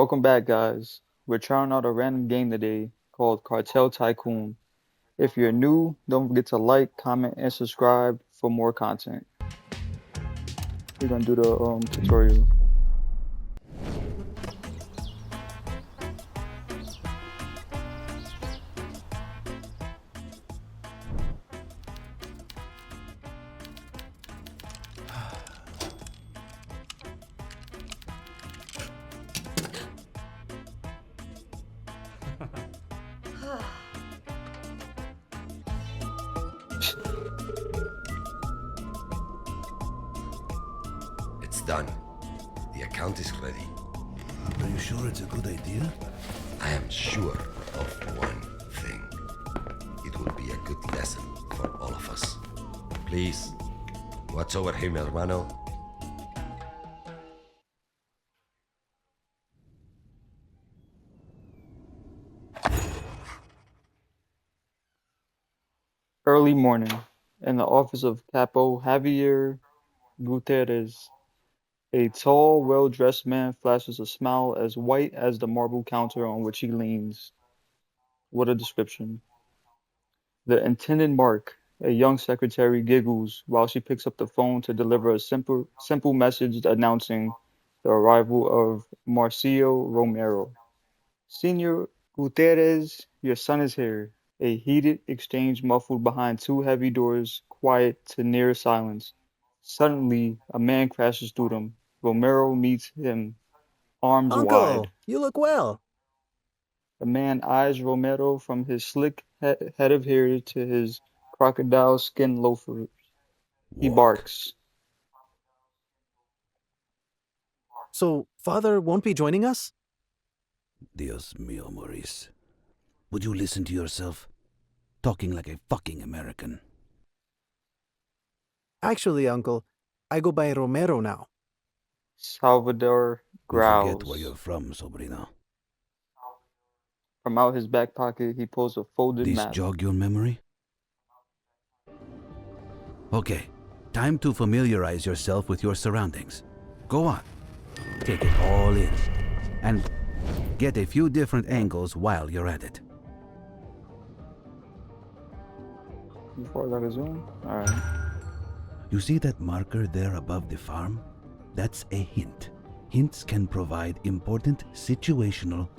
Welcome back, guys. We're trying out a random game today called Cartel Tycoon. If you're new, don't forget to like, comment, and subscribe for more content. We're gonna do the tutorial. It's done. The account is ready. Are you sure it's a good idea? I am sure of one thing. It will be a good lesson for all of us. Please, watch over him, hermano. Early morning in the office of Capo Javier Gutierrez. A tall, well-dressed man flashes a smile as white as the marble counter on which he leans. What a description. The intended mark, a young secretary, giggles while she picks up the phone to deliver a simple message announcing the arrival of Marcio Romero. Senor Gutierrez, your son is here. A heated exchange muffled behind two heavy doors, quiet to near silence. Suddenly, a man crashes through them. Romero meets him, arms wide. Uncle, you look well. The man eyes Romero from his slick head of hair to his crocodile skin loafers. He Walk. barks. So, father won't be joining us? Dios mío, Maurice. Would you listen to yourself? Talking like a fucking American. Actually, uncle, I go by Romero now. Salvador You forget where growls. you're from, sobrino. From out his back pocket, he pulls a folded This map. jog your memory? Okay, time to familiarize yourself with your surroundings. Go on, take it all in, and get a few different angles while you're at it. Before I got a zoom? Alright. You see that marker there above the farm? That's a hint. Hints can provide important situational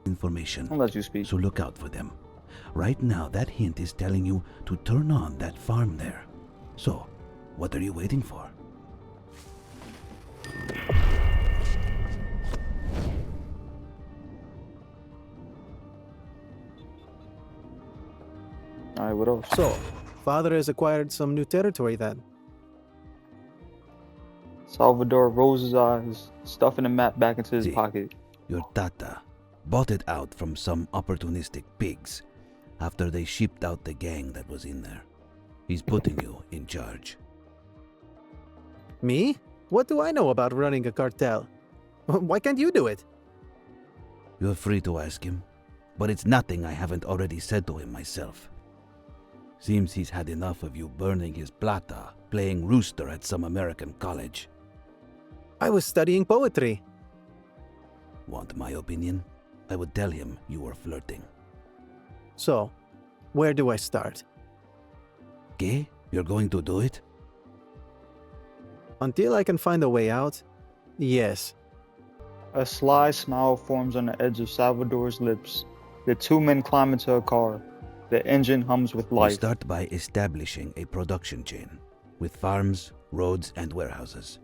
information. I'll let you speak. So look out for them. Right now, that hint is telling you to turn on that farm there. So, what are you waiting for? Alright, what else? So, father has acquired some new territory then. Salvador rolls his eyes, stuffing the map back into his See. pocket. Your tata bought it out from some opportunistic pigs after they shipped out the gang that was in there. He's putting you in charge. Me? What do I know about running a cartel? Why can't you do it? You're free to ask him, but it's nothing I haven't already said to him myself. Seems he's had enough of you burning his plata, playing rooster at some American college. I was studying poetry. Want my opinion? I would tell him you were flirting. So, where do I start? ¿Qué? You're going to do it? Until I can find a way out? Yes. A sly smile forms on the edge of Salvador's lips. The two men climb into a car. The engine hums with You life. start by establishing a production chain with farms, roads, and warehouses.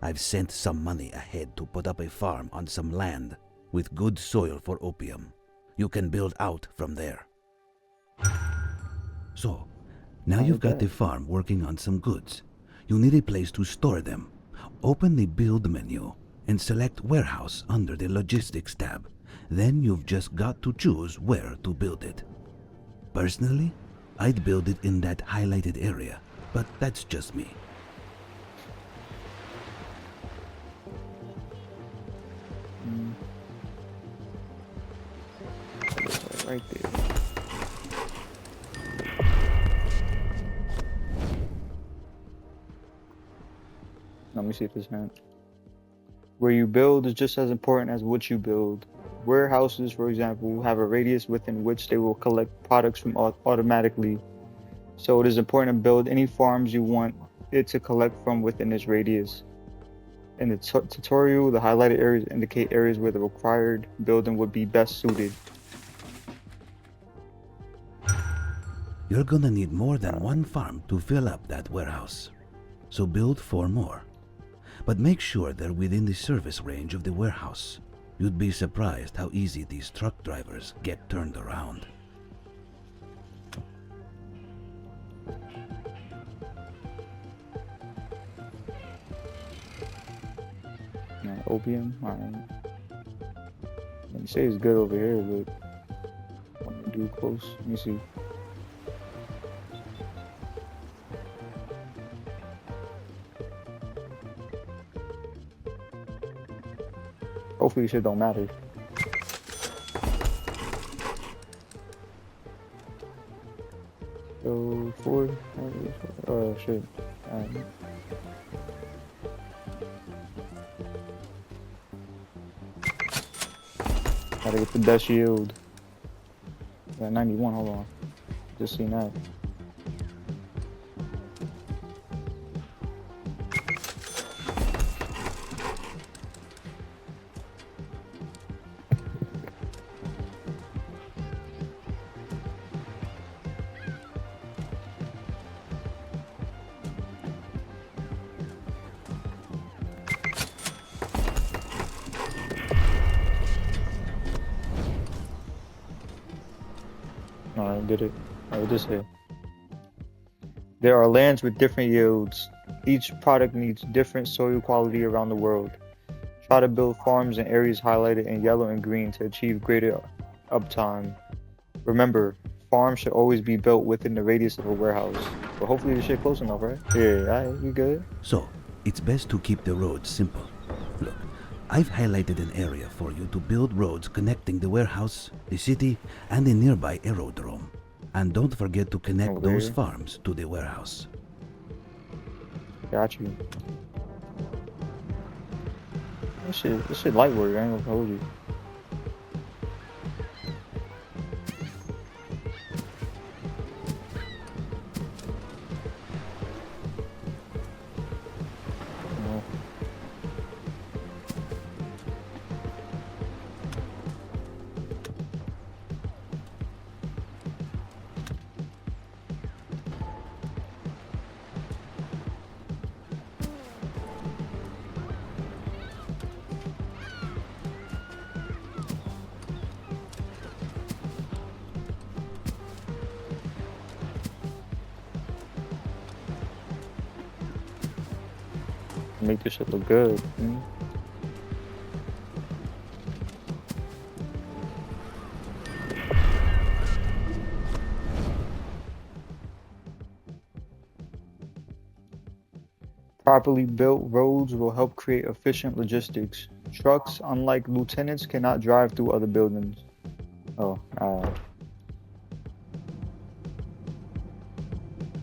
I've sent some money ahead to put up a farm on some land with good soil for opium. You can build out from there. So, now you've got the farm working on some goods. You need a place to store them. Open the build menu and select warehouse under the logistics tab. Then you've just got to choose where to build it. Personally, I'd build it in that highlighted area, but that's just me. Right there. Let me see if this hand. Where you build is just as important as what you build. Warehouses, for example, have a radius within which they will collect products from automatically. So it is important to build any farms you want it to collect from within this radius. In the tutorial, the highlighted areas indicate areas where the required building would be best suited. You're gonna need more than one farm to fill up that warehouse. So build 4 more. But make sure they're within the service range of the warehouse. You'd be surprised how easy these truck drivers get turned around. Opium? Alright. Let me say it's good over here, but want to do close. Let me see. Hopefully shit don't matter. So 4. Oh shit. Gotta get the best yield. Got 91, hold on. Just seen that. Alright, did it. Alright, this here. There are lands with different yields. Each product needs different soil quality around the world. Try to build farms in areas highlighted in yellow and green to achieve greater uptime. Remember, farms should always be built within the radius of a warehouse. But hopefully this shit close enough, right? Yeah, alright, you good? So, it's best to keep the roads simple. Look, I've highlighted an area for you to build roads connecting the warehouse, the city, and the nearby aerodrome. And don't forget to connect those farms to the warehouse. Got you. This shit light work, I ain't gonna hold you. Make this shit look good. Properly built roads will help create efficient logistics. Trucks, unlike lieutenants, cannot drive through other buildings. Oh,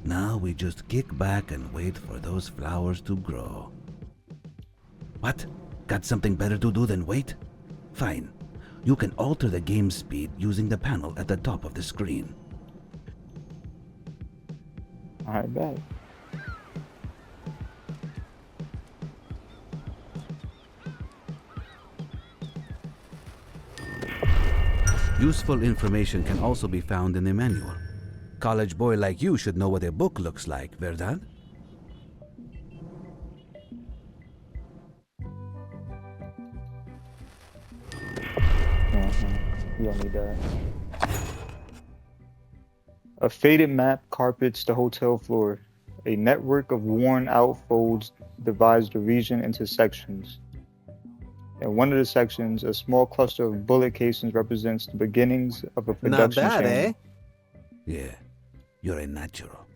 Now we just kick back and wait for those flowers to grow. What? Got something better to do than wait? Fine. You can alter the game speed using the panel at the top of the screen. alright, bet. Useful information can also be found in the manual. College boy like you should know what a book looks like, verdad? You don't need that. A faded map carpets the hotel floor. A network of worn-out folds divides the region into sections. In one of the sections, a small cluster of bullet casings represents the beginnings of a production Not bad, chain. eh? Yeah, you're a natural.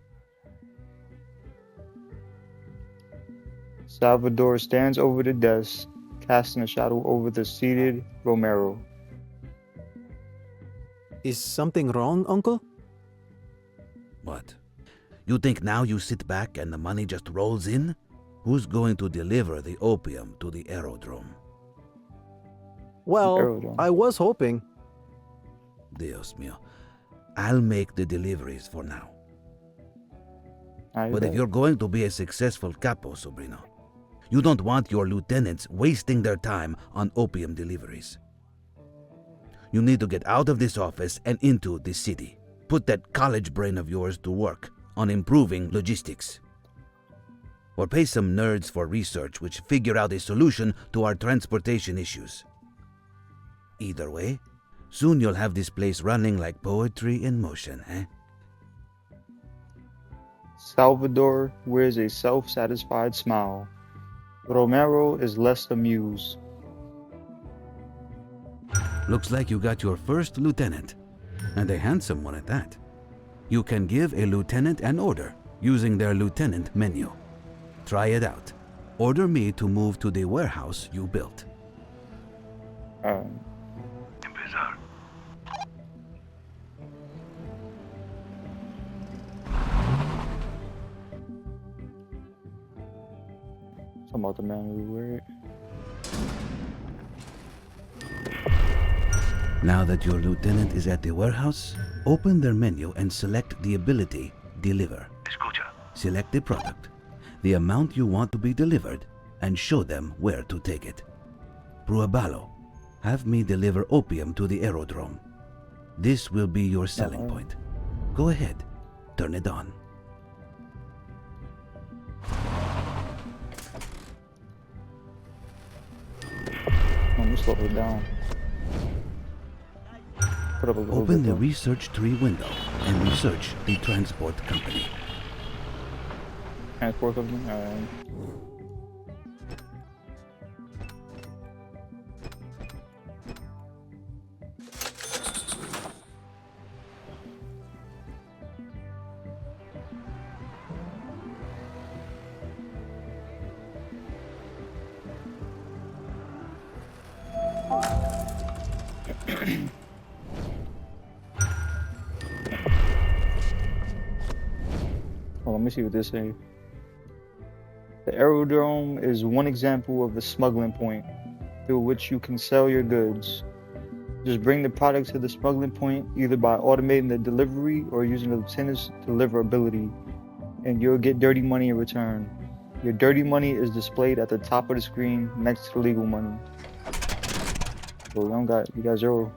Salvador stands over the desk, casting a shadow over the seated Romero. Is something wrong, Uncle? What? You think now you sit back and the money just rolls in? Who's going to deliver the opium to the aerodrome? Well, Aerodrome. I was hoping. Dios mío. I'll make the deliveries for now. But if you're going to be a successful capo, Sobrino, you don't want your lieutenants wasting their time on opium deliveries. You need to get out of this office and into the city. Put that college brain of yours to work on improving logistics. Or pay some nerds for research which figure out a solution to our transportation issues. Either way, soon you'll have this place running like poetry in motion, eh? Salvador wears a self-satisfied smile. Romero is less amused. Looks like you got your first lieutenant, and a handsome one at that. You can give a lieutenant an order using their lieutenant menu. Try it out. Order me to move to the warehouse you built. Empezar. Some other man we wear it. Now that your lieutenant is at the warehouse, open their menu and select the ability Deliver. Escucha. Select the product, the amount you want to be delivered, and show them where to take it. Pruebalo, have me deliver opium to the aerodrome. This will be your selling point. Go ahead, turn it on. Let me slow it down. Put up a little Open bit the though. research tree window and research the transport company. Transport company? Alright. Well, let me see what this says. The aerodrome is one example of a smuggling point through which you can sell your goods. Just bring the product to the smuggling point either by automating the delivery or using the lieutenant's deliverability, and you'll get dirty money in return. Your dirty money is displayed at the top of the screen next to the legal money. But we got zero.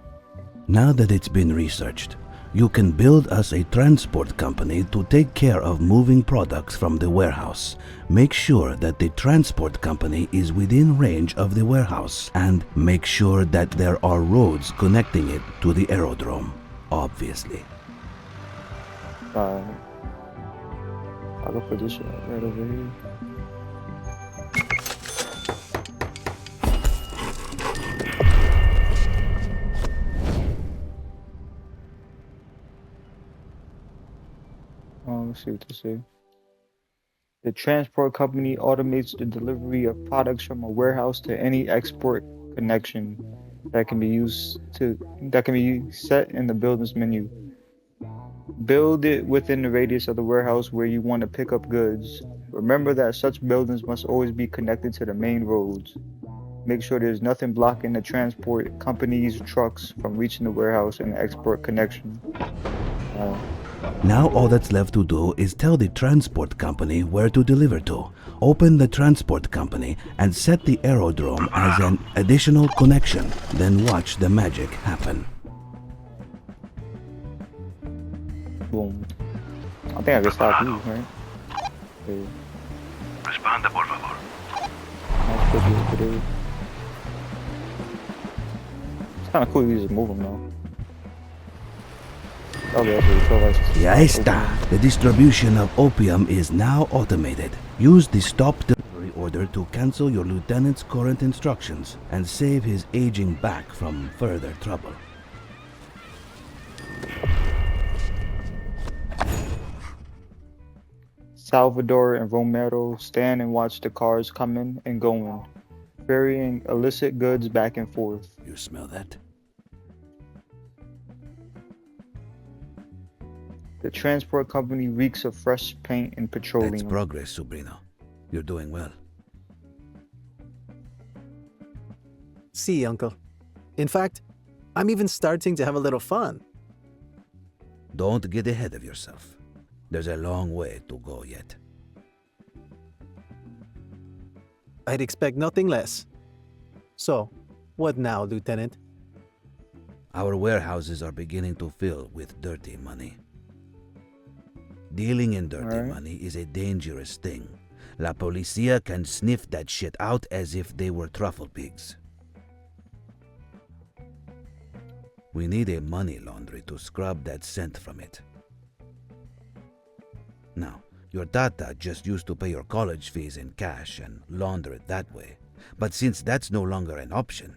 Now that it's been researched, you can build us a transport company to take care of moving products from the warehouse. Make sure that the transport company is within range of the warehouse, and make sure that there are roads connecting it to the aerodrome, obviously. I'll put this right over here. Let's see what this says. The transport company automates the delivery of products from a warehouse to any export connection that can be set in the building's menu. Build it within the radius of the warehouse where you want to pick up goods. Remember that such buildings must always be connected to the main roads. Make sure there's nothing blocking the transport company's trucks from reaching the warehouse and the export connection. Now all that's left to do is tell the transport company where to deliver to. Open the transport company and set the aerodrome as an additional connection. Then watch the magic happen. Boom. I think I can stop you, right? Okay. Responda, por favor. Let's put this over there. It's kind of cool you just move them though. Okay, that's what you feel like. Ya está. The distribution of opium is now automated. Use the stop delivery order to cancel your lieutenant's current instructions and save his aging back from further trouble. Salvador and Romero stand and watch the cars coming and going, ferrying illicit goods back and forth. You smell that? The transport company reeks of fresh paint and That's petroleum. progress, Sobrino. You're doing well. See, Uncle. In fact, I'm even starting to have a little fun. Don't get ahead of yourself. There's a long way to go yet. I'd expect nothing less. So, what now, Lieutenant? Our warehouses are beginning to fill with dirty money. Dealing in dirty money is a dangerous thing. La Policia can sniff that shit out as if they were truffle pigs. We need a money laundry to scrub that scent from it. Now, your tata just used to pay your college fees in cash and launder it that way. But since that's no longer an option...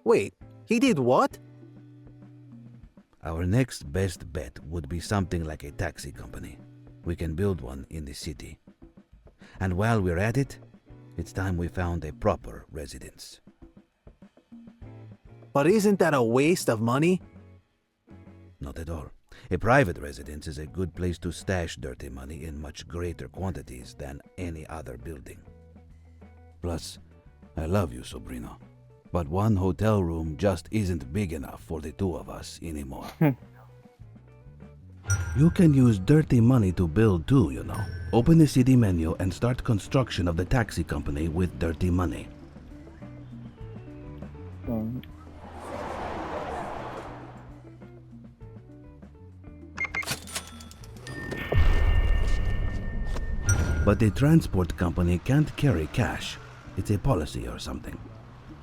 Wait, he did what? Our next best bet would be something like a taxi company. We can build one in the city. And while we're at it, it's time we found a proper residence. But isn't that a waste of money? Not at all. A private residence is a good place to stash dirty money in much greater quantities than any other building. Plus, I love you, Sobrino. But one hotel room just isn't big enough for the two of us anymore. You can use dirty money to build too, you know. Open the city menu and start construction of the taxi company with dirty money. But the transport company can't carry cash. It's a policy or something.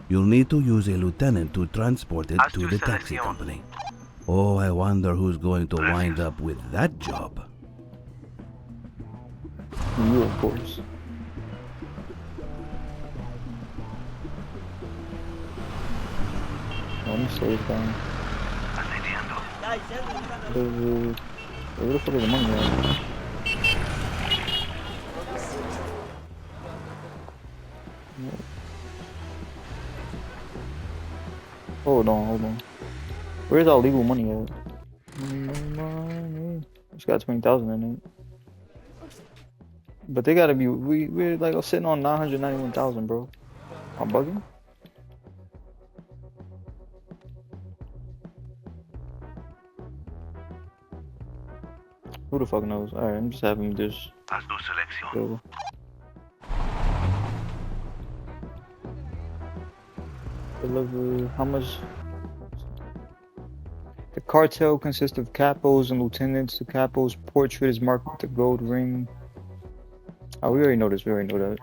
You'll need to use a lieutenant to transport it to the taxi company. Oh, I wonder who's going to wind up with that job. You, of course. Let me slow this down. Where the fuck is the money at? Hold on. Where's our legal money at? It's got 20,000 in it. But they gotta be, we're like sitting on 991,000, bro. I'm bugging? Who the fuck knows? Alright, I'm just having this. Haz tu selección. Deliver, how much? The cartel consists of capos and lieutenants. The capo's portrait is marked with the gold ring. Oh, we already know this. We already know that.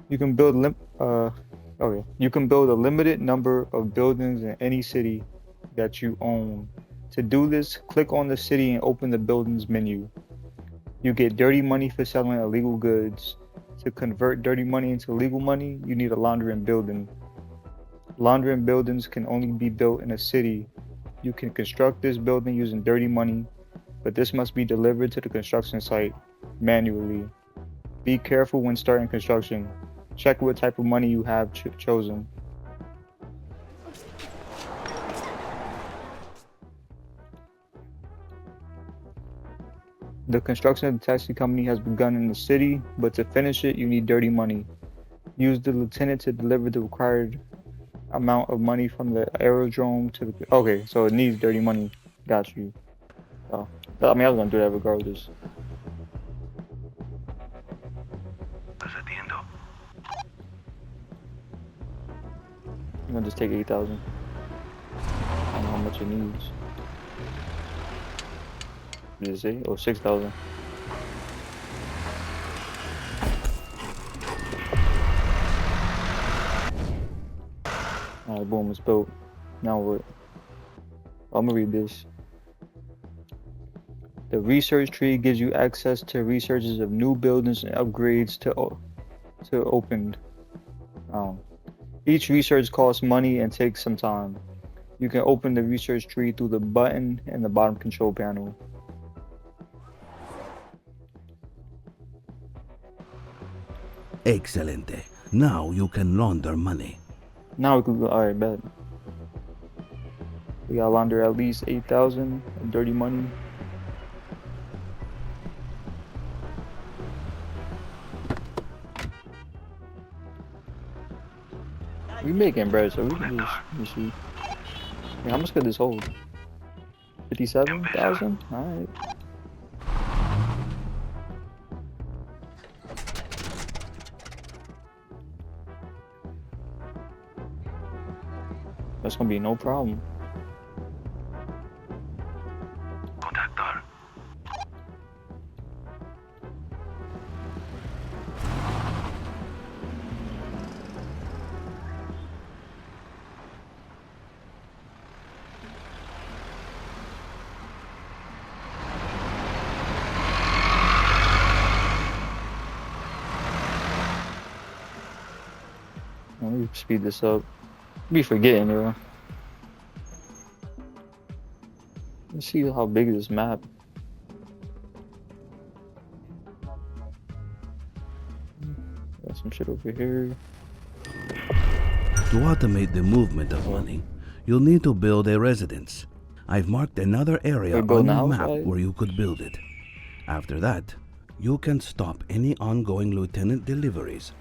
You can build You can build a limited number of buildings in any city that you own. To do this, click on the city and open the buildings menu. You get dirty money for selling illegal goods. To convert dirty money into legal money, you need a laundering building. Laundering buildings can only be built in a city. You can construct this building using dirty money, but this must be delivered to the construction site manually. Be careful when starting construction. Check what type of money you have chosen. The construction of the taxi company has begun in the city, but to finish it, you need dirty money. Use the lieutenant to deliver the required amount of money from the aerodrome to the... Okay, so it needs dirty money. Got you. Oh, I mean, I was gonna do that regardless. Atiendo. I'm gonna just take 8,000. I don't know how much it needs. What did it say? Oh, 6,000. Alright, boom, it's built. Now what? I'm gonna read this. The research tree gives you access to researches of new buildings and upgrades to opened. Each research costs money and takes some time. You can open the research tree through the button in the bottom control panel. Excelente. Now you can launder money. Now we can go. Alright, bet. We gotta launder at least 8,000 of dirty money. We making bread, so we can just, let me see. Yeah, how much could this hold? 57,000? Alright. That's gonna be no problem. Contactar. Let me speed this up. Be forgetting, yo. Let's see how big is this map. Got some shit over here. To automate the movement of money, you'll need to build a residence. I've marked another area We're on building a your house, map right? where you could build it. After that, you can stop any ongoing lieutenant deliveries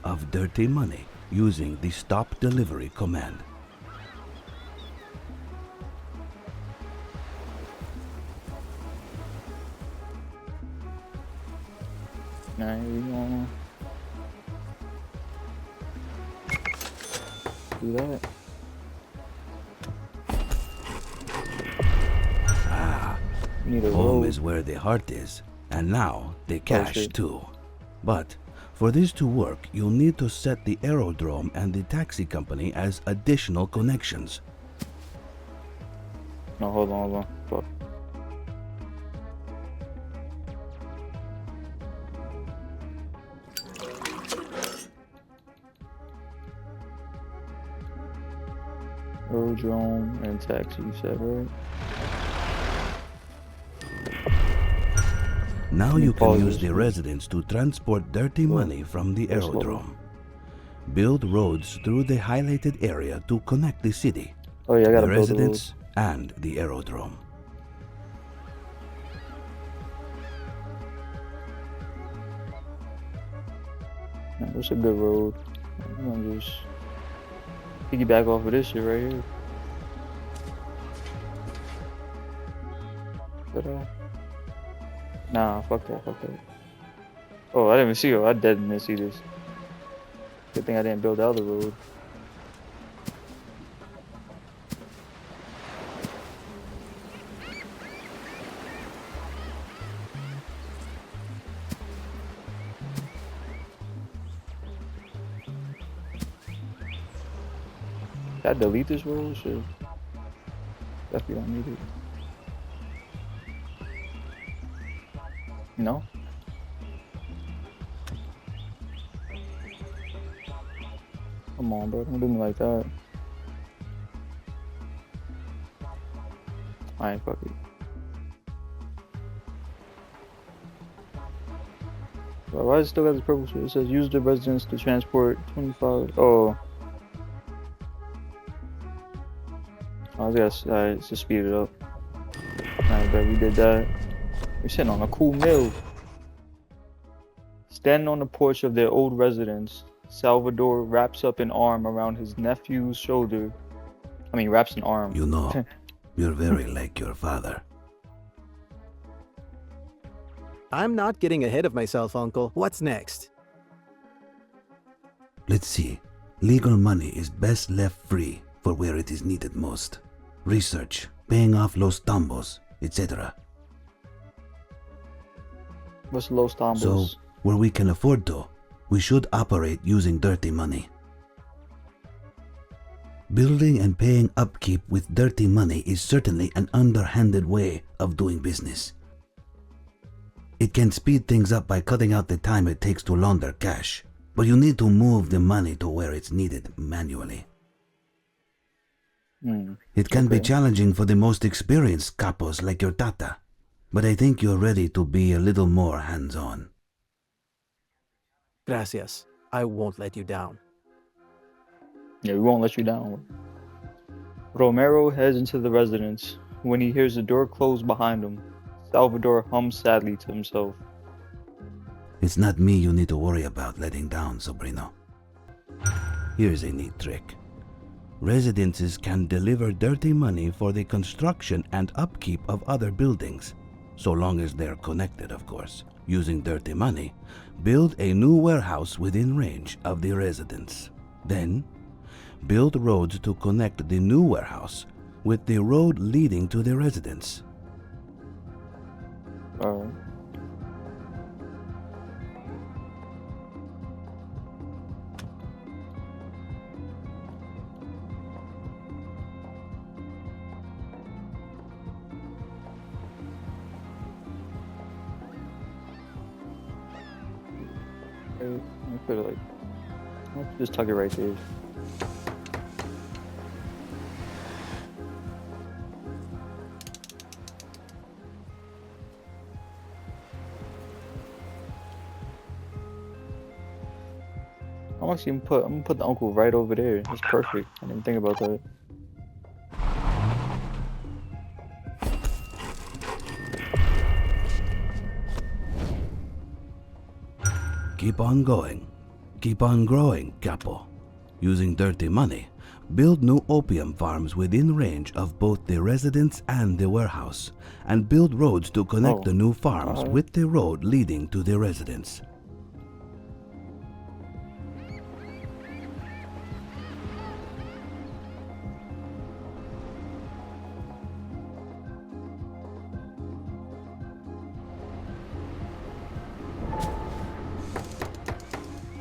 of dirty money using the stop delivery command. Nah, we gonna do that. We need a Home road. is where the heart is, and now the cash shit. too. But for this to work, you'll need to set the aerodrome and the taxi company as additional connections. No, hold on. Fuck. Aerodrome and taxi, you said, right? Now me you can pause use this the real- residents to transport dirty money from the go slow. aerodrome. Build roads through the highlighted area to connect the city, Oh yeah, I gotta the build a road. residents, and the aerodrome. Yeah, that's a good road. I'm gonna just piggyback off of this shit right here. Nah, fuck that. Oh, I didn't even see it. I dead didn't see this. Good thing I didn't build the other road. Did I delete this road? Shit. Definitely don't need it. No? Come on, bro. Don't do me like that. I ain't fuck it. Bro, why is it still got this purple shit? It says use the residence to transport 25. Oh. I guess, alright, let's just speed it up. Alright, bro, we did that. We're sitting on a cool mill. Standing on the porch of their old residence, Salvador wraps up an arm around his nephew's shoulder. I mean, wraps an arm. You know, you're very like your father. I'm not getting ahead of myself, Uncle. What's next? Let's see. Legal money is best left free for where it is needed most. Research, paying off los tambos, etc. What's Los Tambos? So, where we can afford to, we should operate using dirty money. Building and paying upkeep with dirty money is certainly an underhanded way of doing business. It can speed things up by cutting out the time it takes to launder cash, but you need to move the money to where it's needed manually. It can be challenging for the most experienced capos like your tata, but I think you're ready to be a little more hands-on. Gracias. I won't let you down. Yeah, we won't let you down. Romero heads into the residence. When he hears the door close behind him, Salvador hums sadly to himself. It's not me you need to worry about letting down, Sobrino. Here's a neat trick. Residences can deliver dirty money for the construction and upkeep of other buildings, so long as they're connected, of course. Using dirty money, build a new warehouse within range of the residence. Then, build roads to connect the new warehouse with the road leading to the residence. Alright. I could like, let's just tuck it right there. I'm gonna put the uncle right over there. That's perfect. I didn't think about that. Keep on going. Keep on growing, Capo. Using dirty money, build new opium farms within range of both the residence and the warehouse, and build roads to connect the new farms with the road leading to the residence.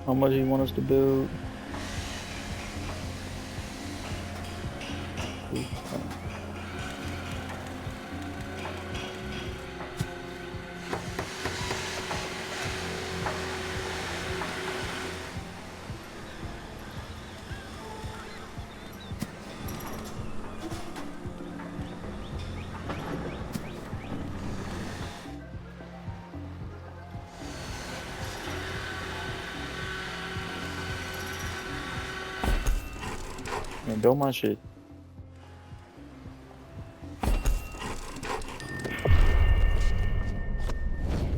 How much do you want us to build? Man, build my shit.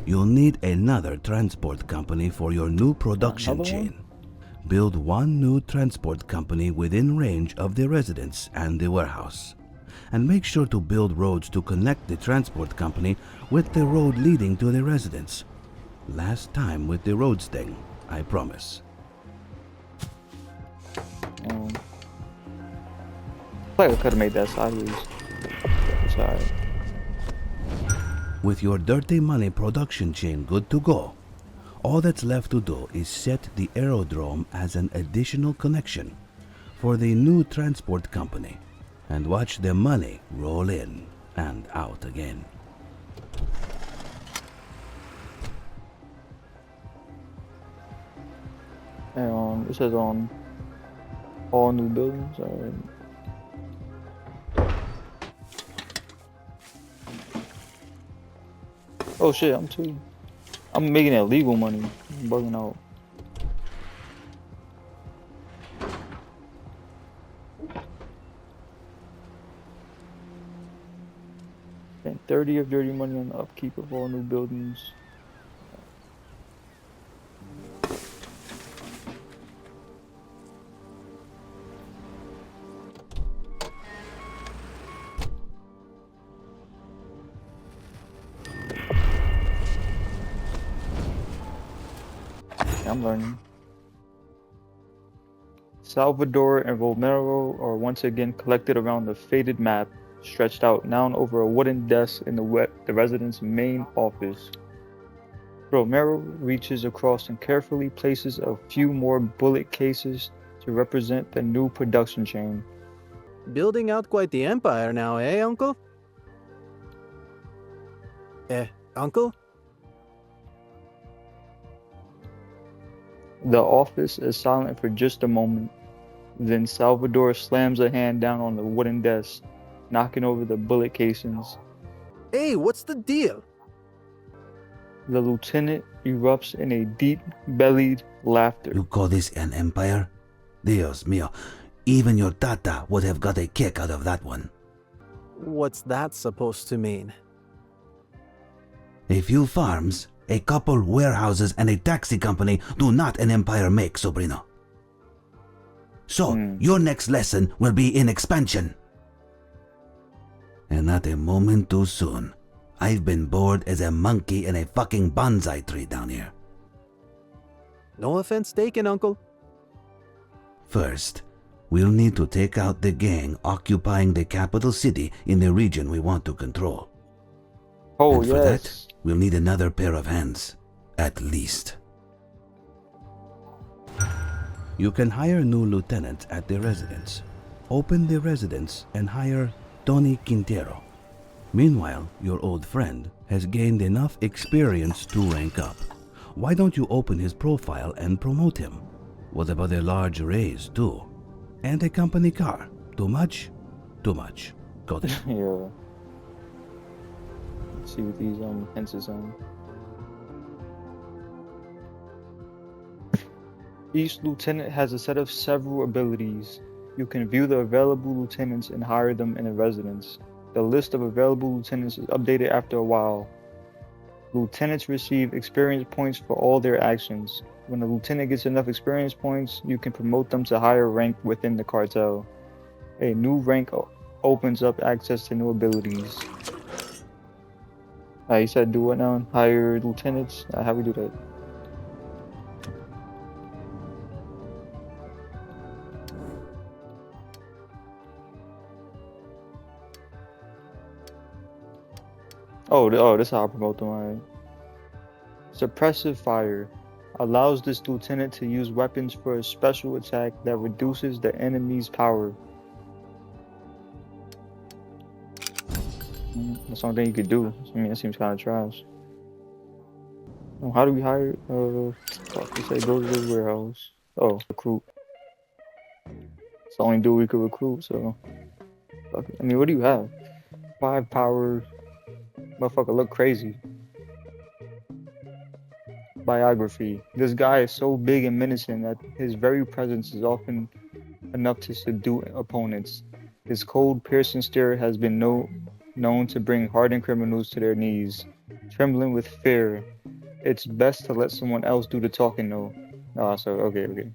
You'll need another transport company for your new production chain. Build one new transport company within range of the residence and the warehouse. And make sure to build roads to connect the transport company with the road leading to the residence. Last time with the roads thing, I promise. I could have made that sideways. That's alright. With your dirty money production chain good to go, all that's left to do is set the aerodrome as an additional connection for the new transport company and watch the money roll in and out again. And it says on all new buildings. Alright. Oh shit, I'm making that legal money. I'm bugging out. Spent 30 of dirty money on the upkeep of all new buildings. I'm learning. Salvador and Romero are once again collected around the faded map, stretched out now over a wooden desk in the resident's main office. Romero reaches across and carefully places a few more bullet cases to represent the new production chain. Building out quite the empire now, eh, Uncle? Uncle? The office is silent for just a moment. Then Salvador slams a hand down on the wooden desk, knocking over the bullet casings. Hey, what's the deal? The lieutenant erupts in a deep-bellied laughter. You call this an empire? Dios mío, even your tata would have got a kick out of that one. What's that supposed to mean? A few farms, a couple warehouses, and a taxi company do not an empire make, sobrino. So, your next lesson will be in expansion. And not a moment too soon. I've been bored as a monkey in a fucking bonsai tree down here. No offense taken, Uncle. First, we'll need to take out the gang occupying the capital city in the region we want to control. Oh, And for yes. that, we'll need another pair of hands, at least. You can hire new lieutenants at the residence. Open the residence and hire Tony Quintero. Meanwhile, your old friend has gained enough experience to rank up. Why don't you open his profile and promote him? What about a large raise, too? And a company car. Too much? Too much. Go there. Yeah. Let's see what these hints on. Each lieutenant has a set of several abilities. You can view the available lieutenants and hire them in a residence. The list of available lieutenants is updated after a while. Lieutenants receive experience points for all their actions. When a lieutenant gets enough experience points, you can promote them to higher rank within the cartel. A new rank opens up access to new abilities. You said do what now? Hire lieutenants? How we do that? Oh, this is how I promote them. Alright. Suppressive fire allows this lieutenant to use weapons for a special attack that reduces the enemy's power. That's the only thing you could do. I mean, that seems kind of trash. Oh, how do we hire? Fuck, you say go to the warehouse. Oh, recruit. It's the only dude we could recruit, so. Fuck it. I mean, what do you have? 5 power. Motherfucker look crazy. Biography. This guy is so big and menacing that his very presence is often enough to subdue opponents. His cold, piercing stare has been known to bring hardened criminals to their knees, trembling with fear. It's best to let someone else do the talking, though. Okay.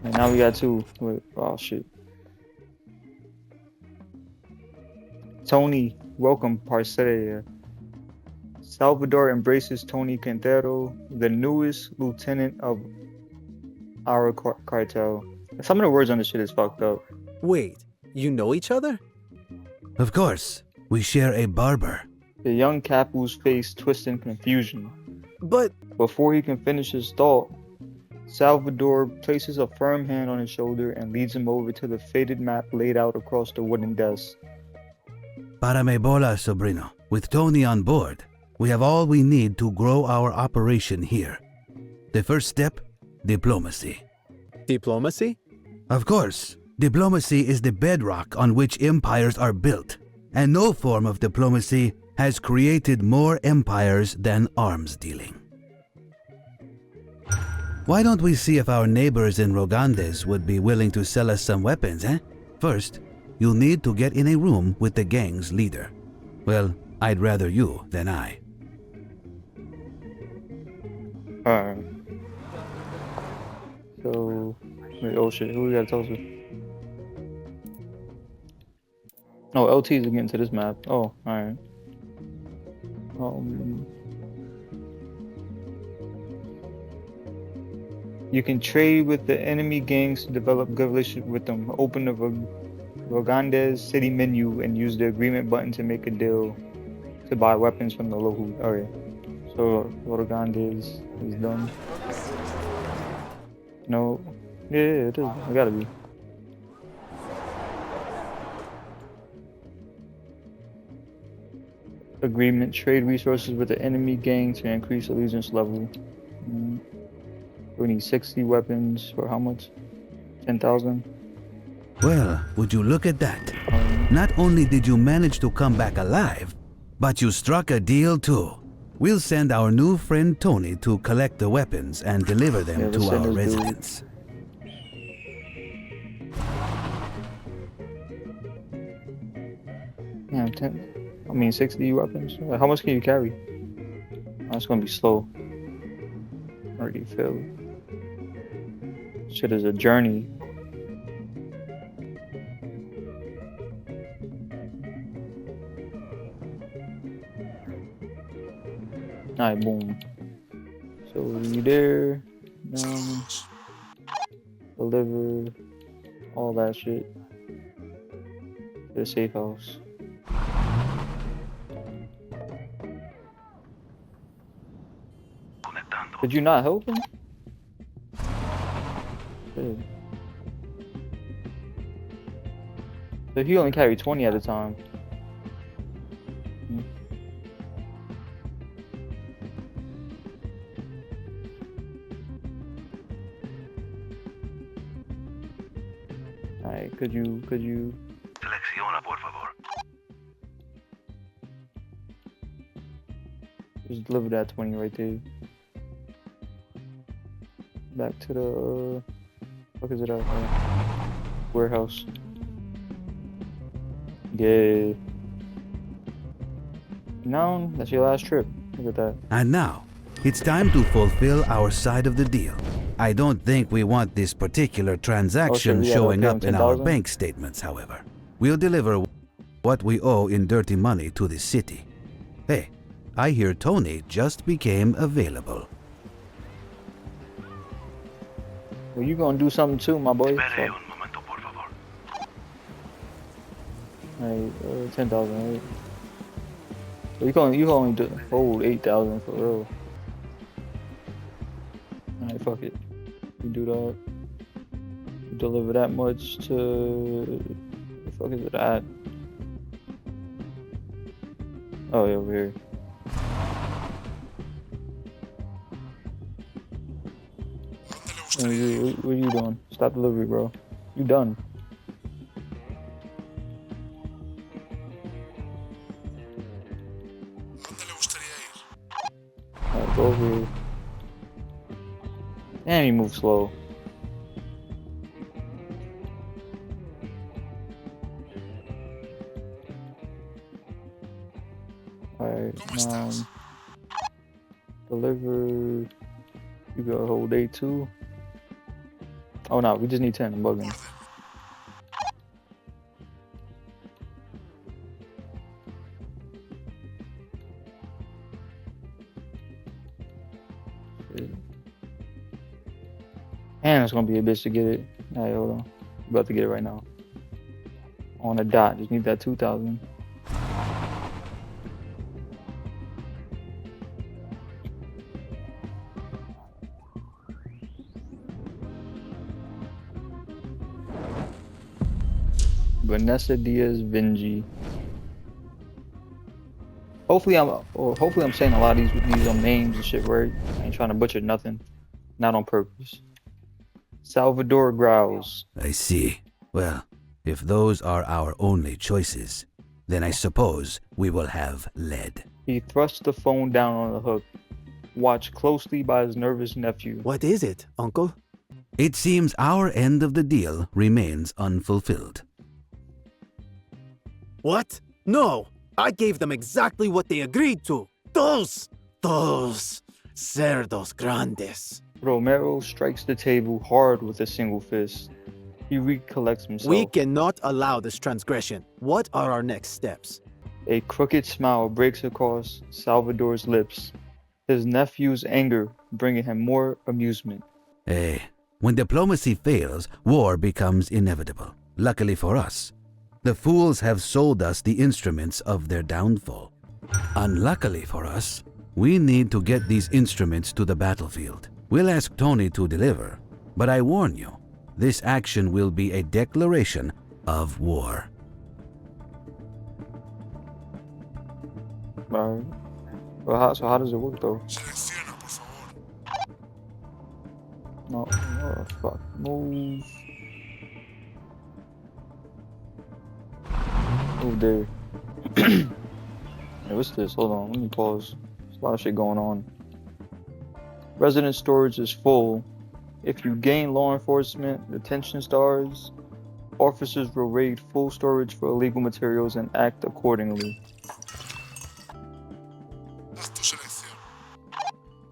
And now we got 2. Wait, oh shit. Tony, welcome, Parceria. Salvador embraces Tony Quintero, the newest lieutenant of our cartel. Some of the words on this shit is fucked up. Wait, you know each other? Of course, we share a barber. The young Capu's face twists in confusion. But Before he can finish his thought, Salvador places a firm hand on his shoulder and leads him over to the faded map laid out across the wooden desk. Para me bola, sobrino. With Tony on board, we have all we need to grow our operation here. The first step, diplomacy. diplomacy? Of course, diplomacy is the bedrock on which empires are built, and no form of diplomacy has created more empires than arms dealing. Why don't we see if our neighbors in Rogandes would be willing to sell us some weapons, eh? First, you'll need to get in a room with the gang's leader. Well, I'd rather you than I. Alright. So, wait, oh shit, who we gotta talk to? Oh, LT's getting to this map. Oh, alright. You can trade with the enemy gangs to develop good relationship with them. Open the Rogandes city menu and use the agreement button to make a deal to buy weapons from the local. Okay, so Rogandes is done. No, yeah, it is. It gotta be. Agreement: trade resources with the enemy gang to increase allegiance level. We need 60 weapons for how much? 10,000? Well, would you look at that? Not only did you manage to come back alive, but you struck a deal too. We'll send our new friend Tony to collect the weapons and deliver them to our residence. Yeah, 10. I mean, 60 weapons. How much can you carry? Oh, it's gonna be slow. Already filled. Shit is a journey. Alright, boom. So you there? Deliver all that shit to the safe house. Conectando. Did you not help him? Shit. So he only carried 20 at a time. Hmm. Alright, could you Selecciona, por favor. just deliver that 20 right there? Back to the fuck is it at? Warehouse. Yeah. Now that's your last trip. Look at that. And now, it's time to fulfill our side of the deal. I don't think we want this particular transaction we gotta showing pay him up in our 10,000? bank statements, however. We'll deliver what we owe in dirty money to the city. Hey, I hear Tony just became available. Well, you gonna do something too, my boy. Espere un momento, por favor. Alright, 10,000, right? So you can only hold 8,000 for real. Alright, fuck it. You do that. You deliver that much to. Where the fuck is it at? Oh, yeah, over here. Hey, what are you doing? Stop delivery, bro. You done. Alright, go over here. Damn, you move slow. Alright, deliver. You got a whole day too. Oh no, we just need 10. I'm bugging. Shit. And it's gonna be a bitch to get it. Alright, hold on. I'm about to get it right now. On a dot. Just need that 2,000. Vanessa Diaz Vinci. Hopefully I'm saying a lot of these names and shit right. I ain't trying to butcher nothing. Not on purpose. Salvador growls. I see. Well, if those are our only choices, then I suppose we will have lead. He thrusts the phone down on the hook, watched closely by his nervous nephew. What is it, Uncle? It seems our end of the deal remains unfulfilled. What? No! I gave them exactly what they agreed to. Those cerdos grandes. Romero strikes the table hard with a single fist. He recollects himself. We cannot allow this transgression. What are our next steps? A crooked smile breaks across Salvador's lips, his nephew's anger bringing him more amusement. Hey, when diplomacy fails, war becomes inevitable. Luckily for us, the fools have sold us the instruments of their downfall. Unluckily for us, we need to get these instruments to the battlefield. We'll ask Tony to deliver, but I warn you, this action will be a declaration of war. Alright. Well, so how does it work though? No, oh, fuck. Move. Move there. Hey, what's this? Hold on, let me pause. There's a lot of shit going on. Resident storage is full. If you gain law enforcement detention stars, officers will raid full storage for illegal materials and act accordingly.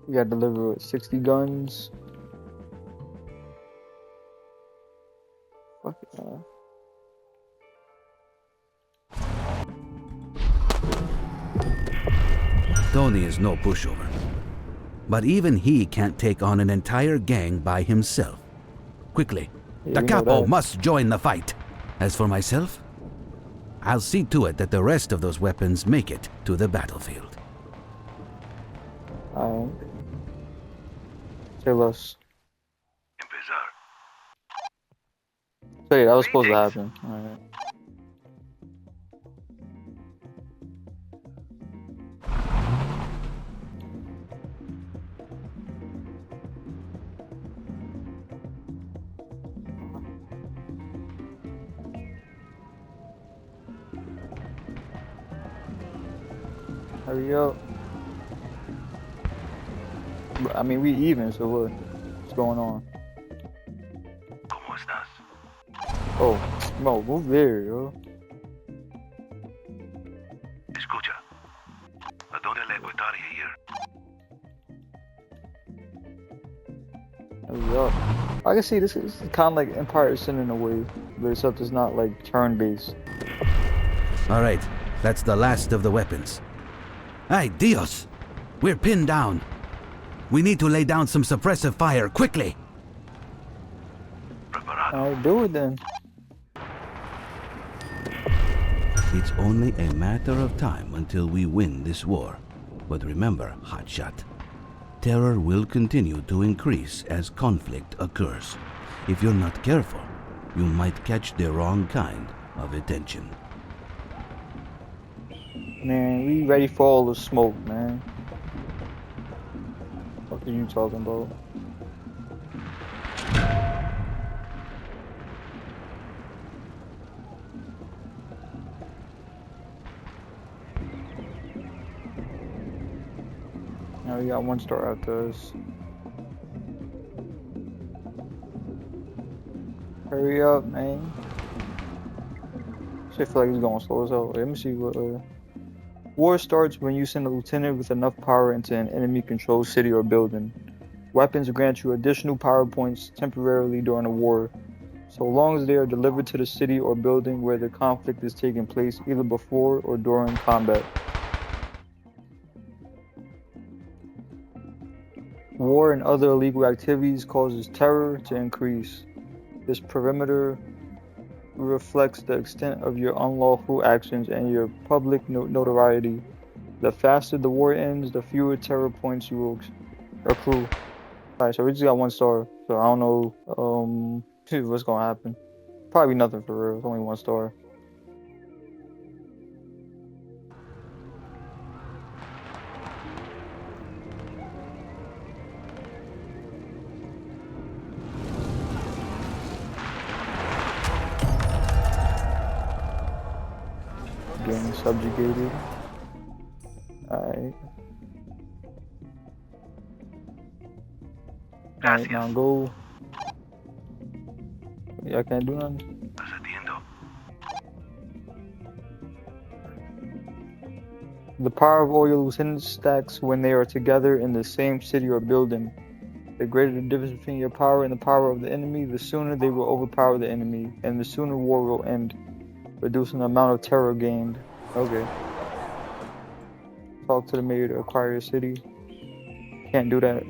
We gotta deliver 60 guns. Fuck it. Tony is no pushover. But even he can't take on an entire gang by himself. Quickly, Yeah, the we know capo that. must join the fight. As for myself, I'll see to it that the rest of those weapons make it to the battlefield. Alright. Say less. Empezar. Say that was supposed to Greetings. happen. Alright. Hurry up. I mean, we even, so what? What's going on? ¿Cómo estás? Oh, no, move there, yo. Escucha. ¿A dónde le gustaría ir? Hurry up. I can see this is kind of like Empire Sin in a way, but except it's not like turn-based. All right, that's the last of the weapons. Ay, Dios! We're pinned down. We need to lay down some suppressive fire, quickly! Preparado. Alright, do it then. It's only a matter of time until we win this war. But remember, Hotshot, terror will continue to increase as conflict occurs. If you're not careful, you might catch the wrong kind of attention. Man, we ready for all the smoke, man. What are you talking about? Now we got one star after us. Hurry up, man. Shit feel like it's going slow as hell. Let me see what. War starts when you send a lieutenant with enough power into an enemy-controlled city or building. Weapons grant you additional power points temporarily during a war, so long as they are delivered to the city or building where the conflict is taking place either before or during combat. War and other illegal activities causes terror to increase. This perimeter reflects the extent of your unlawful actions and your public notoriety. The faster the war ends, the fewer terror points you will accrue. Alright, so we just got one star, so I don't know what's gonna happen. Probably nothing for real, it's only one star. Getting subjugated. Alright. Alright, now go. Yeah, I can't do nothing. Ascendiendo. The power of all your lieutenants stacks when they are together in the same city or building. The greater the difference between your power and the power of the enemy, the sooner they will overpower the enemy, and the sooner war will end, reducing the amount of terror gained. Okay. Talk to the mayor to acquire a city. Can't do that.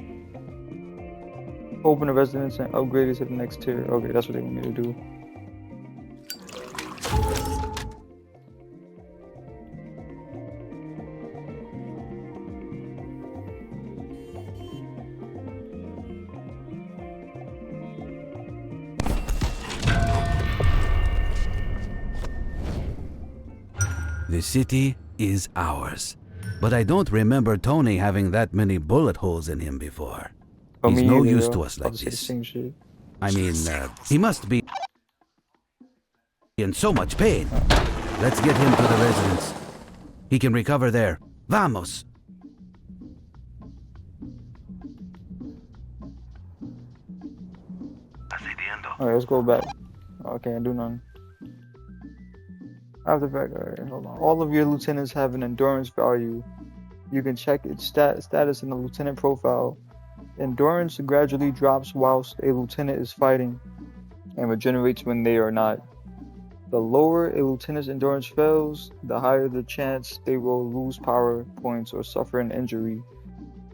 Open a residence and upgrade it to the next tier. Okay, that's what they want me to do. The city is ours. But I don't remember Tony having that many bullet holes in him before. Oh, He's me no either, use yo. to us About like to say the this. same shit. I mean, he must be in so much pain. Let's get him to the residence. He can recover there. Vamos! Ascendiendo. Alright, let's go back. Oh, I can't do nothing. After back, alright, hold on. All of your lieutenants have an endurance value. You can check its status in the lieutenant profile. Endurance gradually drops whilst a lieutenant is fighting and regenerates when they are not. The lower a lieutenant's endurance fails, the higher the chance they will lose power points or suffer an injury.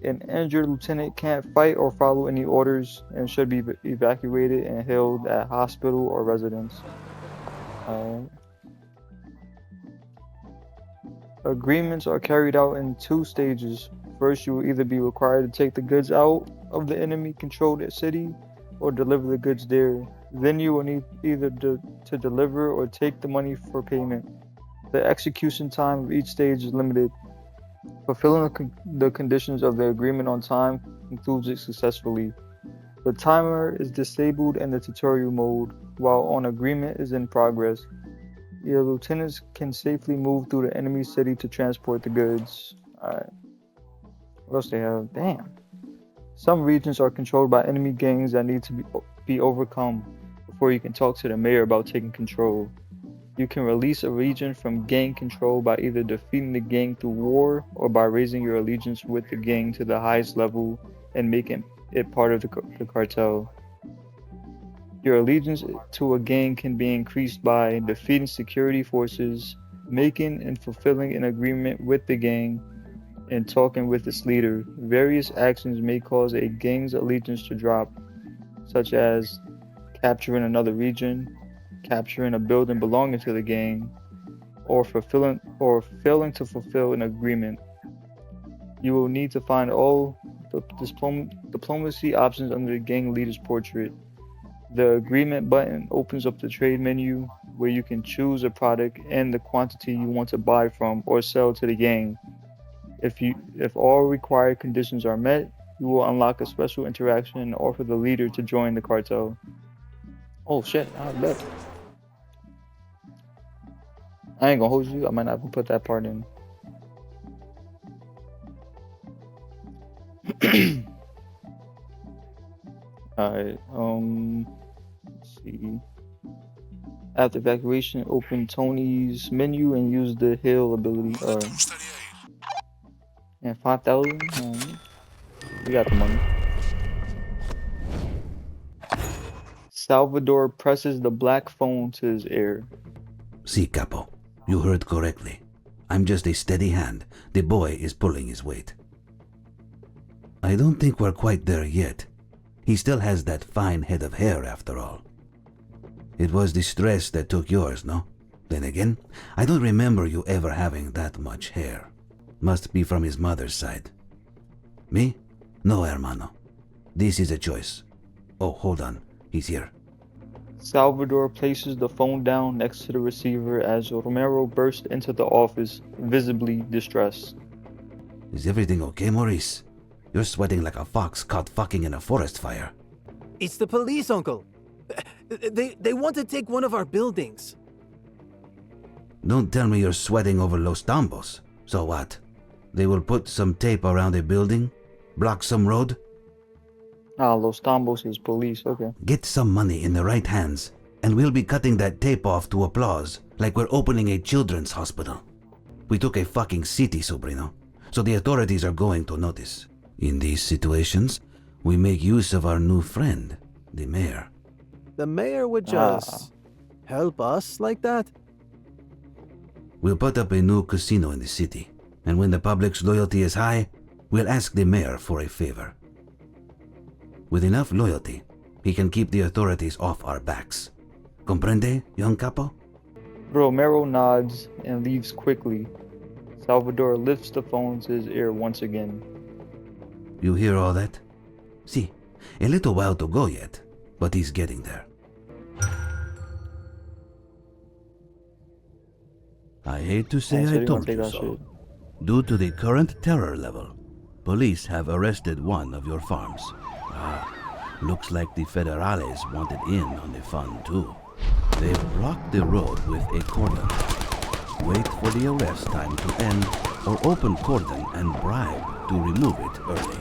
An injured lieutenant can't fight or follow any orders and should be evacuated and held at hospital or residence. Alright. Agreements are carried out in two stages. First, you will either be required to take the goods out of the enemy-controlled city or deliver the goods there. Then you will need either to deliver or take the money for payment. The execution time of each stage is limited. Fulfilling the conditions of the agreement on time concludes it successfully. The timer is disabled in the tutorial mode, while on agreement is in progress. Your lieutenants can safely move through the enemy city to transport the goods. Alright. What else they have? Damn. Some regions are controlled by enemy gangs that need to be overcome before you can talk to the mayor about taking control. You can release a region from gang control by either defeating the gang through war or by raising your allegiance with the gang to the highest level and making it part of the cartel. Your allegiance to a gang can be increased by defeating security forces, making and fulfilling an agreement with the gang, and talking with its leader. Various actions may cause a gang's allegiance to drop, such as capturing another region, capturing a building belonging to the gang, or failing to fulfill an agreement. You will need to find all the diplomacy options under the gang leader's portrait. The agreement button opens up the trade menu where you can choose a product and the quantity you want to buy from or sell to the gang. If all required conditions are met, you will unlock a special interaction and offer the leader to join the cartel. Oh shit, I bet. I ain't gonna hold you, I might not even put that part in. Alright, let's see. After evacuation, open Tony's menu and use the heal ability. And 5,000? We got the money. Salvador presses the black phone to his ear. Si, Capo. You heard correctly. I'm just a steady hand. The boy is pulling his weight. I don't think we're quite there yet. He still has that fine head of hair after all. It was the stress that took yours, no? Then again, I don't remember you ever having that much hair. Must be from his mother's side. Me? No, hermano. This is a choice. Oh, hold on. He's here. Salvador places the phone down next to the receiver as Romero bursts into the office, visibly distressed. Is everything okay, Maurice? You're sweating like a fox caught fucking in a forest fire. It's the police, Uncle. They want to take one of our buildings. Don't tell me you're sweating over Los Tambos. So what? They will put some tape around a building? Block some road? Ah, Los Tambos is police, okay. Get some money in the right hands, and we'll be cutting that tape off to applause, like we're opening a children's hospital. We took a fucking city, Sobrino, so the authorities are going to notice. In these situations, we make use of our new friend, the mayor. The mayor would just help us like that? We'll put up a new casino in the city, and when the public's loyalty is high, we'll ask the mayor for a favor. With enough loyalty, he can keep the authorities off our backs. Comprende, young capo? Romero nods and leaves quickly. Salvador lifts the phone to his ear once again. You hear all that? See, a little while to go yet, but he's getting there. I hate to say I told you so. Due to the current terror level, police have arrested one of your farms. Looks like the Federales wanted in on the fun too. They've blocked the road with a cordon. Wait for the arrest time to end, or open cordon and bribe to remove it early.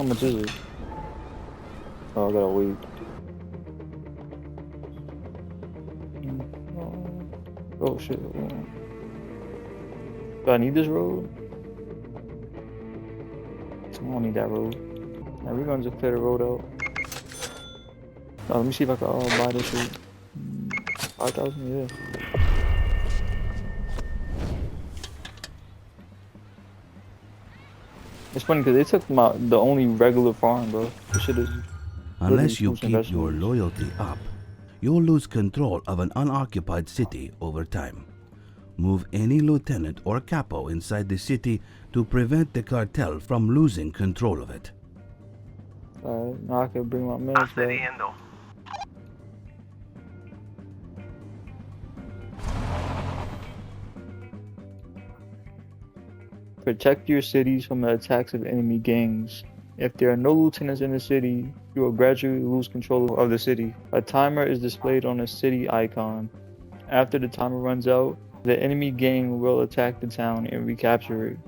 How much is it? Oh, I gotta wait. Oh shit. Do I need this road? I don't need that road. Now we're gonna just clear the road out. Oh, let me see if I can buy this shit. 5,000, yeah. It's funny because they took the only regular farm, bro. This shit is literally Unless you fruits and keep your vegetables. loyalty up, you'll lose control of an unoccupied city over time. Move any lieutenant or capo inside the city to prevent the cartel from losing control of it. Alright, now I can bring my mans back. Accediendo. Protect your cities from the attacks of enemy gangs. If there are no lieutenants in the city, you will gradually lose control of the city. A timer is displayed on a city icon. After the timer runs out, the enemy gang will attack the town and recapture it.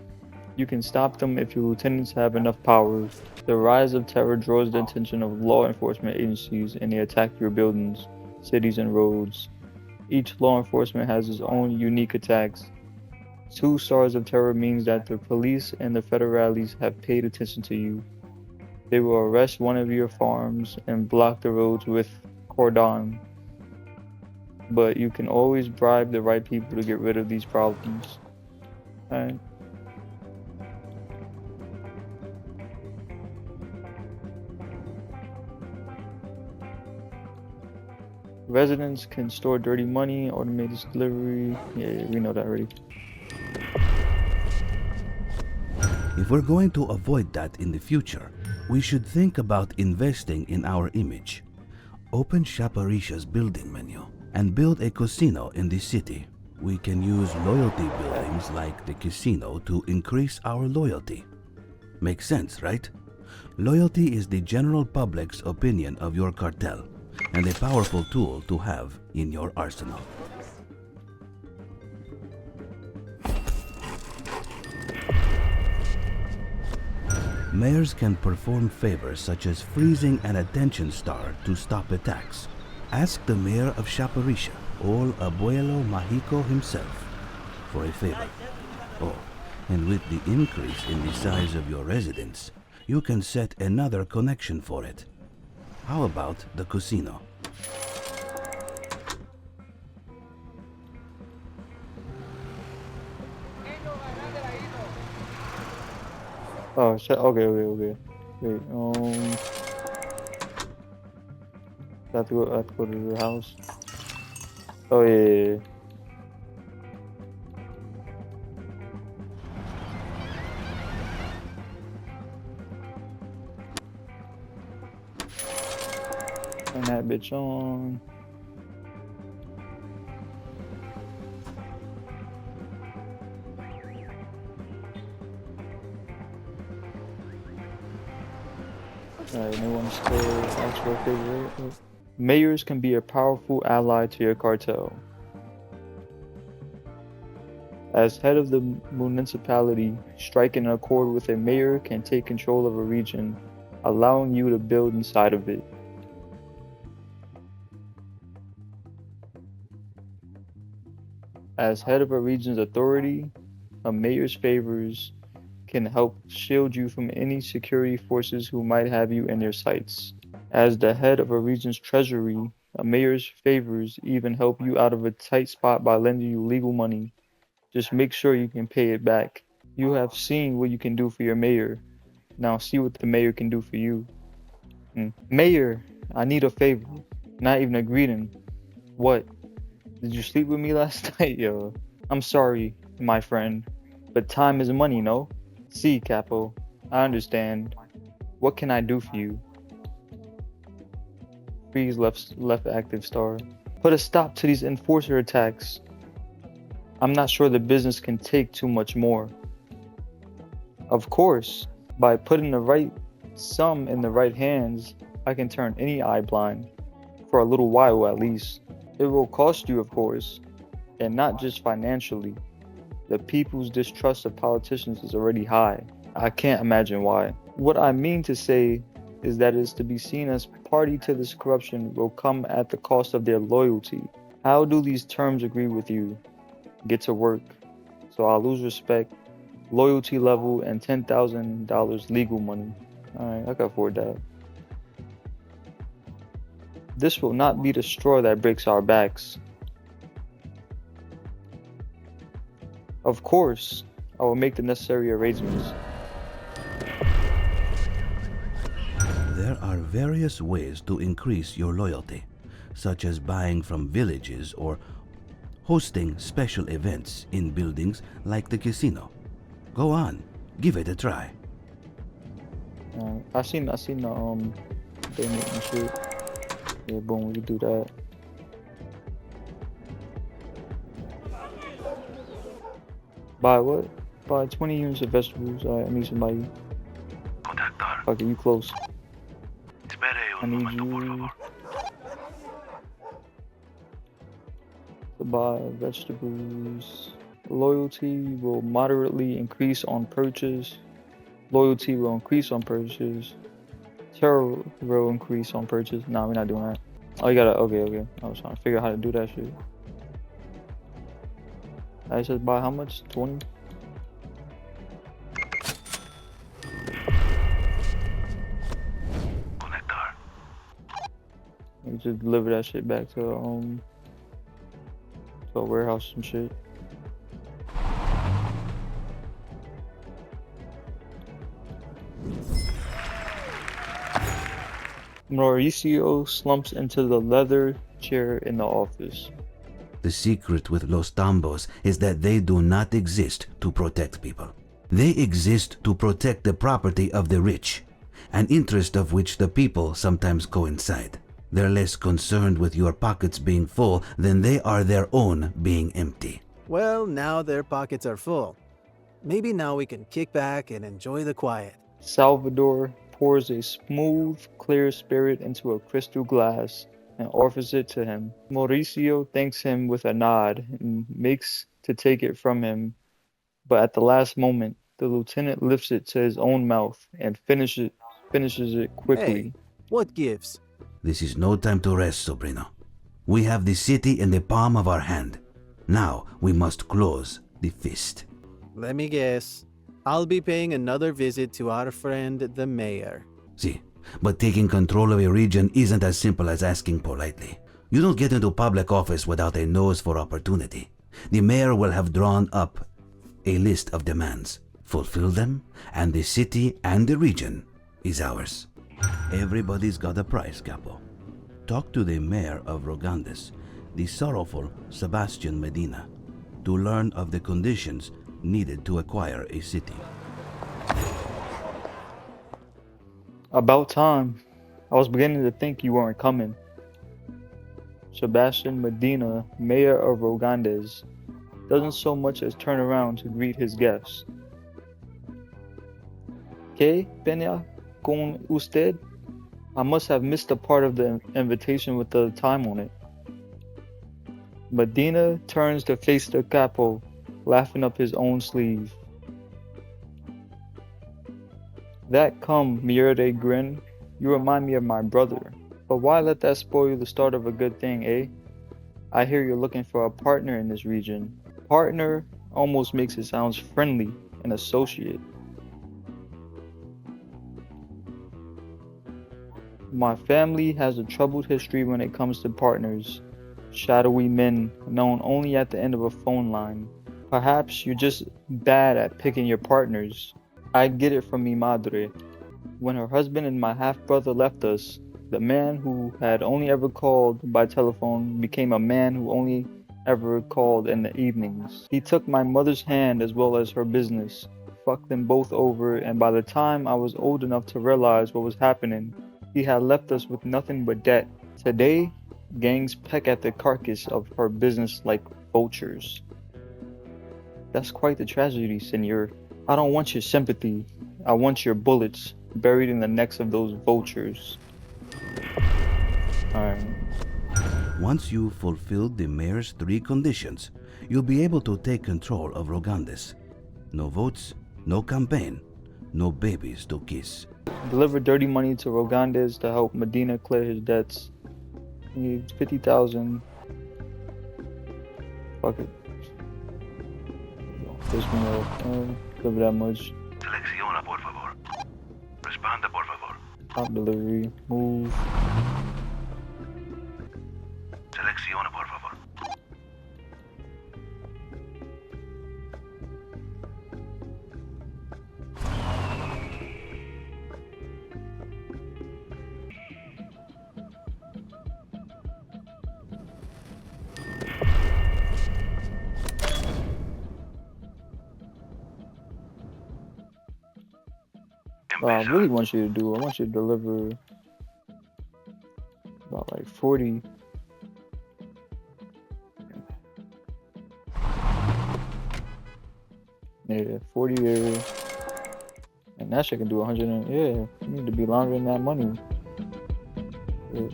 You can stop them if your lieutenants have enough power. The rise of terror draws the attention of law enforcement agencies and they attack your buildings, cities, and roads. Each law enforcement has its own unique attacks. 2 stars of terror means that the police and the federales have paid attention to you. They will arrest one of your farms and block the roads with cordon. But you can always bribe the right people to get rid of these problems. Alright. Residents can store dirty money, automated delivery. Yeah, we know that already. If we're going to avoid that in the future, we should think about investing in our image. Open Chaparisha's building menu and build a casino in the city. We can use loyalty buildings like the casino to increase our loyalty. Makes sense, right? Loyalty is the general public's opinion of your cartel and a powerful tool to have in your arsenal. Mayors can perform favors such as freezing an attention star to stop attacks. Ask the mayor of Chaparisha, or Abuelo Mágico himself, for a favor. Oh, and with the increase in the size of your residence, you can set another connection for it. How about the casino? Oh shit, okay. Wait, I have to go to the house. Oh yeah. Turn that bitch on. Alright, no one's still actual favorite. Mayors can be a powerful ally to your cartel. As head of the municipality, striking an accord with a mayor can take control of a region, allowing you to build inside of it. As head of a region's authority, a mayor's favors can help shield you from any security forces who might have you in their sights. As the head of a region's treasury, a mayor's favors even help you out of a tight spot by lending you legal money. Just make sure you can pay it back. You have seen what you can do for your mayor. Now see what the mayor can do for you. Mayor, I need a favor. Not even a greeting. What? Did you sleep with me last night, yo? I'm sorry, my friend, but time is money, no? See, Capo, I understand. What can I do for you? Freeze left active star. Put a stop to these enforcer attacks. I'm not sure the business can take too much more. Of course, by putting the right sum in the right hands, I can turn any eye blind. For a little while at least. It will cost you, of course, and not just financially. The people's distrust of politicians is already high. I can't imagine why. What I mean to say is that is to be seen as party to this corruption will come at the cost of their loyalty. How do these terms agree with you? Get to work. So I'll lose respect, loyalty level, and $10,000 legal money. Alright, I can afford that. This will not be the straw that breaks our backs. Of course, I will make the necessary arrangements. There are various ways to increase your loyalty, such as buying from villages or hosting special events in buildings like the casino. Go on, give it a try. I seen the payment and shit. Yeah, boom, we can do that. Buy what? Buy 20 units of vegetables. Alright, I need somebody. Contactar. Okay, you close. Espere I un need momento, por you favor. to buy vegetables. Loyalty will moderately increase on purchase. Loyalty will increase on purchase. Terror will increase on purchase. Nah, we're not doing that. Oh, you gotta. Okay. I was trying to figure out how to do that shit. I said buy how much? 20? Conectar. You just deliver that shit back to a warehouse and shit. Mauricio slumps into the leather chair in the office. The secret with Los Tambos is that they do not exist to protect people. They exist to protect the property of the rich, an interest of which the people sometimes coincide. They're less concerned with your pockets being full than they are their own being empty. Well, now their pockets are full. Maybe now we can kick back and enjoy the quiet. Salvador pours a smooth, clear spirit into a crystal glass and offers it to him. Mauricio thanks him with a nod and makes to take it from him, but at the last moment, the lieutenant lifts it to his own mouth and finishes it quickly. Hey, what gives? This is no time to rest, Sobrino. We have the city in the palm of our hand. Now we must close the fist. Let me guess. I'll be paying another visit to our friend, the mayor. See, but taking control of a region isn't as simple as asking politely. You don't get into public office without a nose for opportunity. The mayor will have drawn up a list of demands. Fulfill them, and the city and the region is ours. Everybody's got a price, Capo. Talk to the mayor of Rogandes, the sorrowful Sebastian Medina, to learn of the conditions needed to acquire a city. About time. I was beginning to think you weren't coming. Sebastian Medina, mayor of Rogandes, doesn't so much as turn around to greet his guests. ¿Qué pena con usted? I must have missed a part of the invitation with the time on it. Medina turns to face the capo, laughing up his own sleeve. That come, Mierde grin. You remind me of my brother. But why let that spoil the start of a good thing, eh? I hear you're looking for a partner in this region. Partner almost makes it sound friendly, an associate. My family has a troubled history when it comes to partners. Shadowy men known only at the end of a phone line. Perhaps you're just bad at picking your partners. I get it from mi madre. When her husband and my half-brother left us, the man who had only ever called by telephone became a man who only ever called in the evenings. He took my mother's hand as well as her business, fucked them both over, and by the time I was old enough to realize what was happening, he had left us with nothing but debt. Today, gangs peck at the carcass of her business like vultures. That's quite the tragedy, senor. I don't want your sympathy. I want your bullets buried in the necks of those vultures. Alright. Once you've fulfilled the mayor's 3 conditions, you'll be able to take control of Rogandes. No votes, no campaign, No babies to kiss. Deliver dirty money to Rogandes to help Medina clear his debts. He needs 50,000. Fuck it. Piss me off. Give that much. Selecciona, por favor. Responda, por favor. Top delivery. Move. Selecciona, por favor. I really want you to do. I want you to deliver about like 40. Yeah, 40 years. And that shit can do 100 and yeah, you need to be laundering that money. Yeah.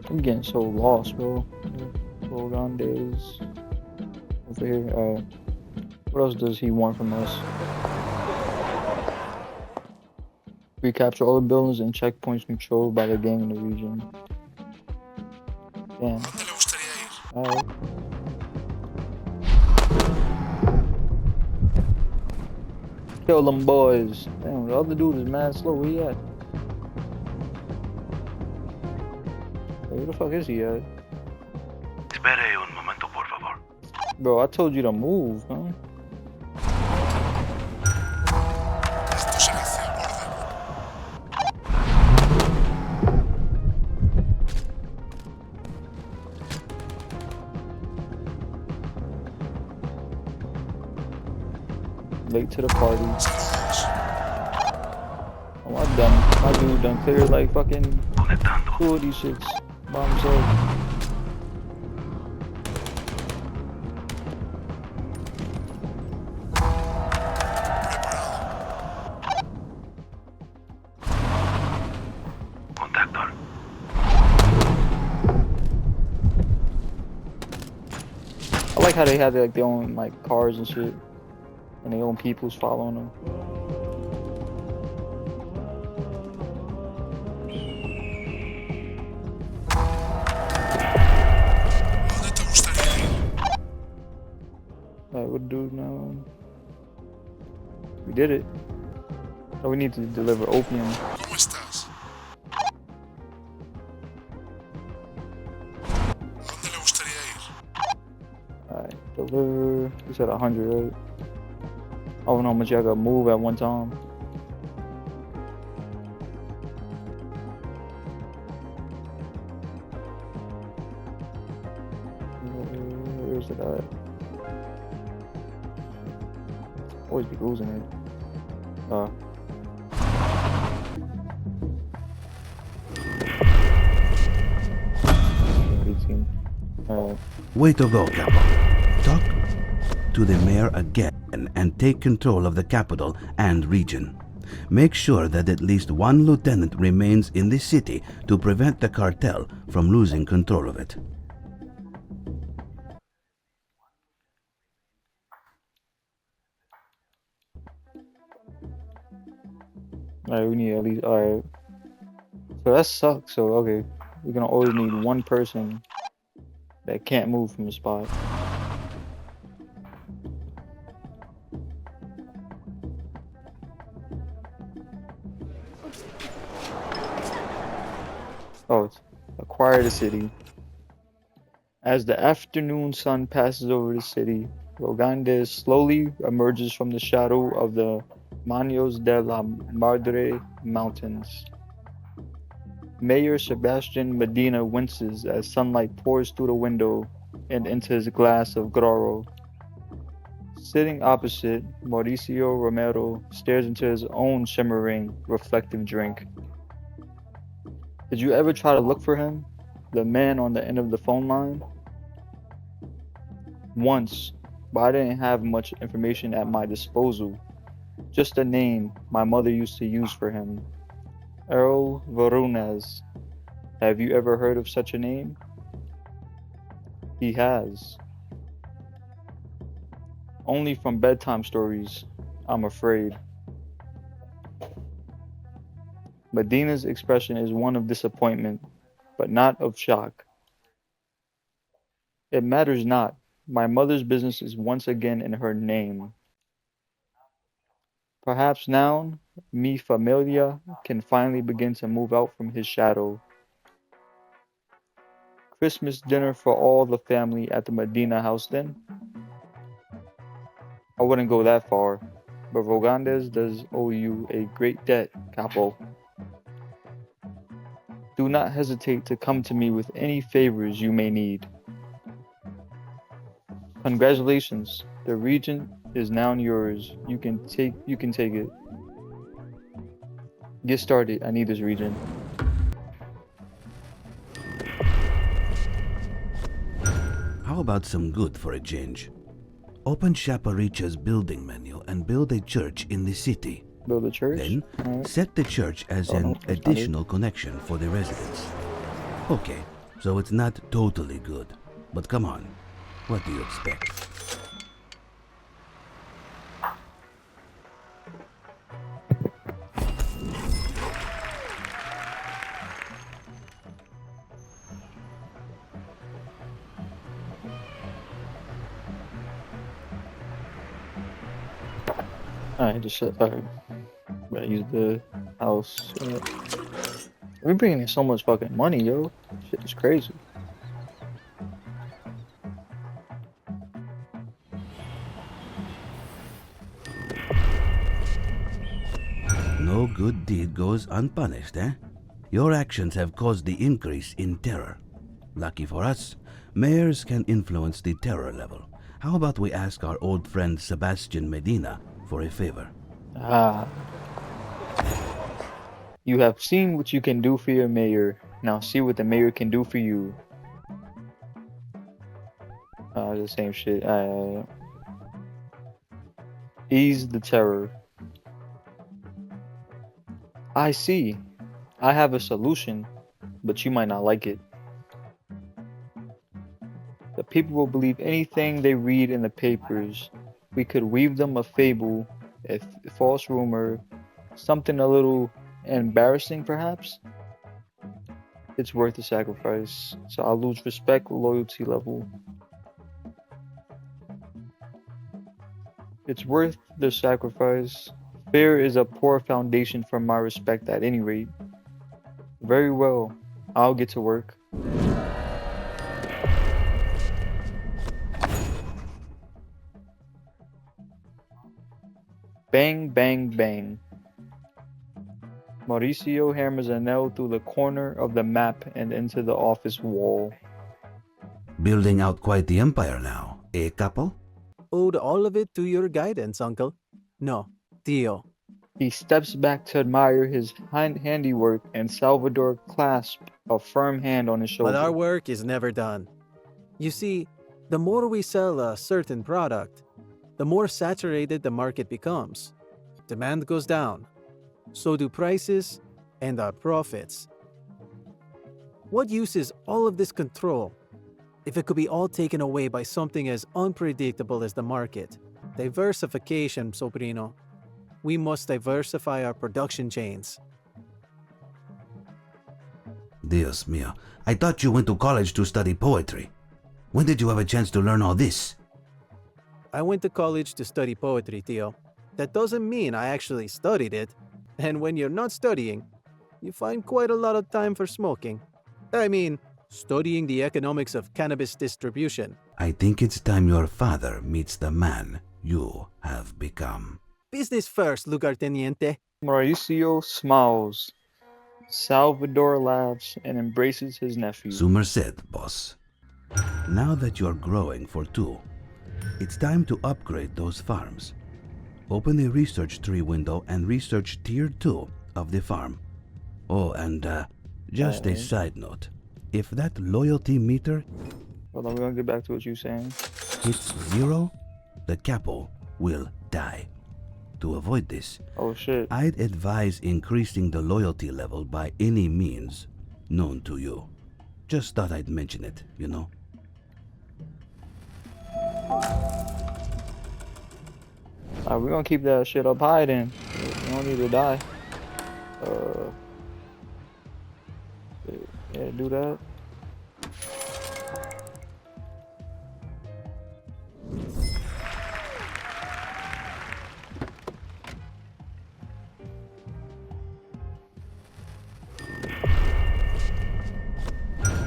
I'm getting so lost, bro. Rogandes over here. What else does he want from us? Recapture all the buildings and checkpoints controlled by the gang in the region. Damn. Alright. Kill them boys. Damn, the other dude is mad slow. Where he at? Where the fuck is he at? Espere un momento, por favor. Bro, I told you to move, huh? Late to the party. Oh, my dude done cleared like fucking Conectando. 2 of these shits by himself. Contactor. I like how they have like their own like cars and shit, and their own people's following them. Alright, what do now? We did it. Oh, we need to deliver opium. Alright, deliver. You said 100, right? I don't know how much I gotta move at one time. Where's it at? Always be losing it. 18. Way to go, Capo. Talk to the mayor again and take control of the capital and region. Make sure that at least one lieutenant remains in the city to prevent the cartel from losing control of it. Alright, we need at least. Alright. So that sucks. So, okay. We're gonna always need one person that can't move from the spot. Oh, it's acquire the city. As the afternoon sun passes over the city, Rogandes slowly emerges from the shadow of the Manos de la Madre mountains. Mayor Sebastian Medina winces as sunlight pours through the window and into his glass of Groro. Sitting opposite, Mauricio Romero stares into his own shimmering, reflective drink. Did you ever try to look for him? The man on the end of the phone line? Once, but I didn't have much information at my disposal. Just a name my mother used to use for him. Earl Varunas. Have you ever heard of such a name? He has. Only from bedtime stories, I'm afraid. Medina's expression is one of disappointment, but not of shock. It matters not. My mother's business is once again in her name. Perhaps now, mi familia can finally begin to move out from his shadow. Christmas dinner for all the family at the Medina house then? I wouldn't go that far, but Rogandes does owe you a great debt, Capo. Do not hesitate to come to me with any favors you may need. Congratulations, the regent is now yours. You can take it. Get started. I need this region. How about some good for a change? Open Chaparicha's building menu and build a church in the city. Build a church. Then, Alright. set the church as Oh, an no, that's not it. additional connection for the residents. Okay, so it's not totally good. But come on, what do you expect? Alright, just shut. Alright. Gotta use the house. We're bringing in so much fucking money, yo. Shit is crazy. No good deed goes unpunished, eh? Your actions have caused the increase in terror. Lucky for us, mayors can influence the terror level. How about we ask our old friend Sebastian Medina for a favor? Ah. You have seen what you can do for your mayor. Now see what the mayor can do for you. The same shit. Ease the terror. I see. I have a solution, but you might not like it. The people will believe anything they read in the papers. We could weave them a fable, a false rumor, something a little embarrassing perhaps. It's worth the sacrifice, so I'll lose respect, loyalty level. It's worth the sacrifice. Fear is a poor foundation for my respect at any rate. Very well, I'll get to work. Bang, bang, bang. Mauricio hammers a nail through the corner of the map and into the office wall. Building out quite the empire now, eh, Capo? Owed all of it to your guidance, Uncle. No, Tio. He steps back to admire his handiwork, and Salvador clasps a firm hand on his shoulder. But our work is never done. You see, the more we sell a certain product, the more saturated the market becomes. Demand goes down. So do prices and our profits. What use is all of this control if it could be all taken away by something as unpredictable as the market? Diversification, Sobrino. We must diversify our production chains. Dios mío, I thought you went to college to study poetry. When did you have a chance to learn all this? I went to college to study poetry, Tio. That doesn't mean I actually studied it. And when you're not studying, you find quite a lot of time for smoking. I mean, studying the economics of cannabis distribution. I think it's time your father meets the man you have become. Business first, Lugarteniente. Mauricio smiles. Salvador laughs and embraces his nephew. Sumer said, boss. Now that you're growing for two, it's time to upgrade those farms. Open the research tree window and research tier 2 of the farm. Oh, and just a side note. If that loyalty meter Hold on, we're gonna get back to what you're saying. hits 0, the capo will die. To avoid this, Oh shit. I'd advise increasing the loyalty level by any means known to you. Just thought I'd mention it, you know. We're gonna keep that shit up high then. We don't need to die. Uh, yeah, do that.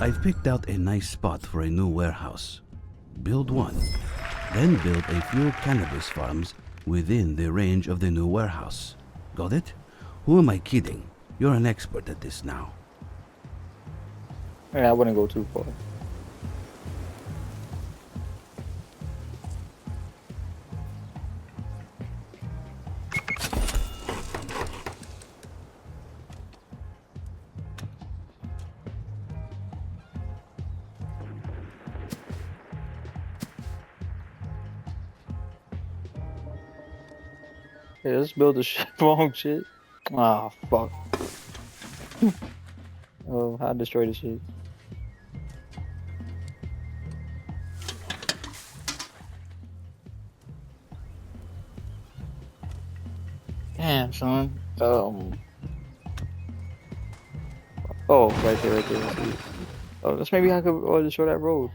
I've picked out a nice spot for a new warehouse. Build one, then build a few cannabis farms within the range of the new warehouse. Got it? Who am I kidding? You're an expert at this now. Yeah, I wouldn't go too far. Yeah, let's build the shit wrong shit. Ah, fuck. Oh, how to destroy this shit. Damn, son. Oh, right there, right there. I see it. Oh, that's maybe I could destroy that road.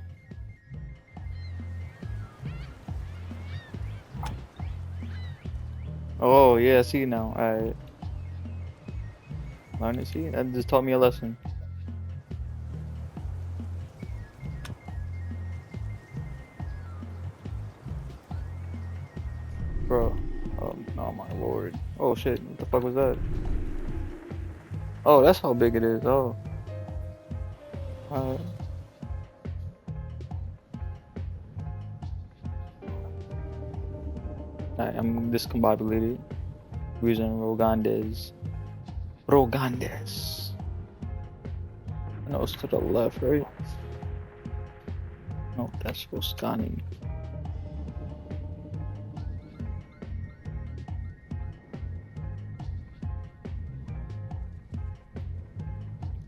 Oh, yeah, I see it now. Alright. Learn it, see? That just taught me a lesson. Bro. Oh my lord. Oh shit, what the fuck was that? Oh, that's how big it is. Oh. Alright. Alright, I'm discombobulated. Using Rogandes. Rogandes. No, it's to the left, right? No, that's Roscani.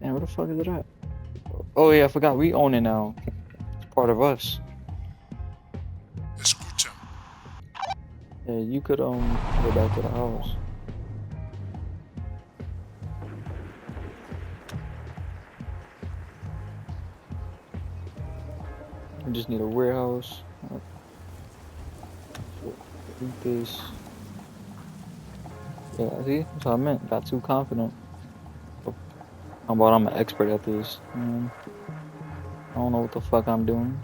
Man, where the fuck is it at? Oh yeah, I forgot. We own it now. It's part of us. Escucha. Yeah, you could go back to the house. I just need a warehouse. Eat this. Yeah, see? That's what I meant. Got too confident. How about I'm an expert at this? Man, I don't know what the fuck I'm doing.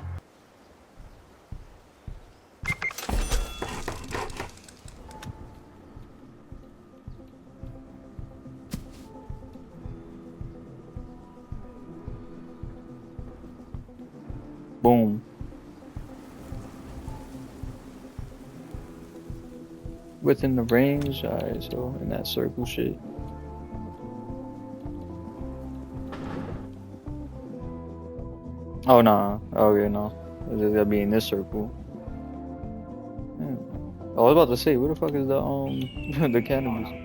Boom. Within the range, alright, so in that circle shit. Oh no, oh yeah, no. It's just gotta be in this circle. Yeah. Oh, I was about to say, where the fuck is the the cannabis?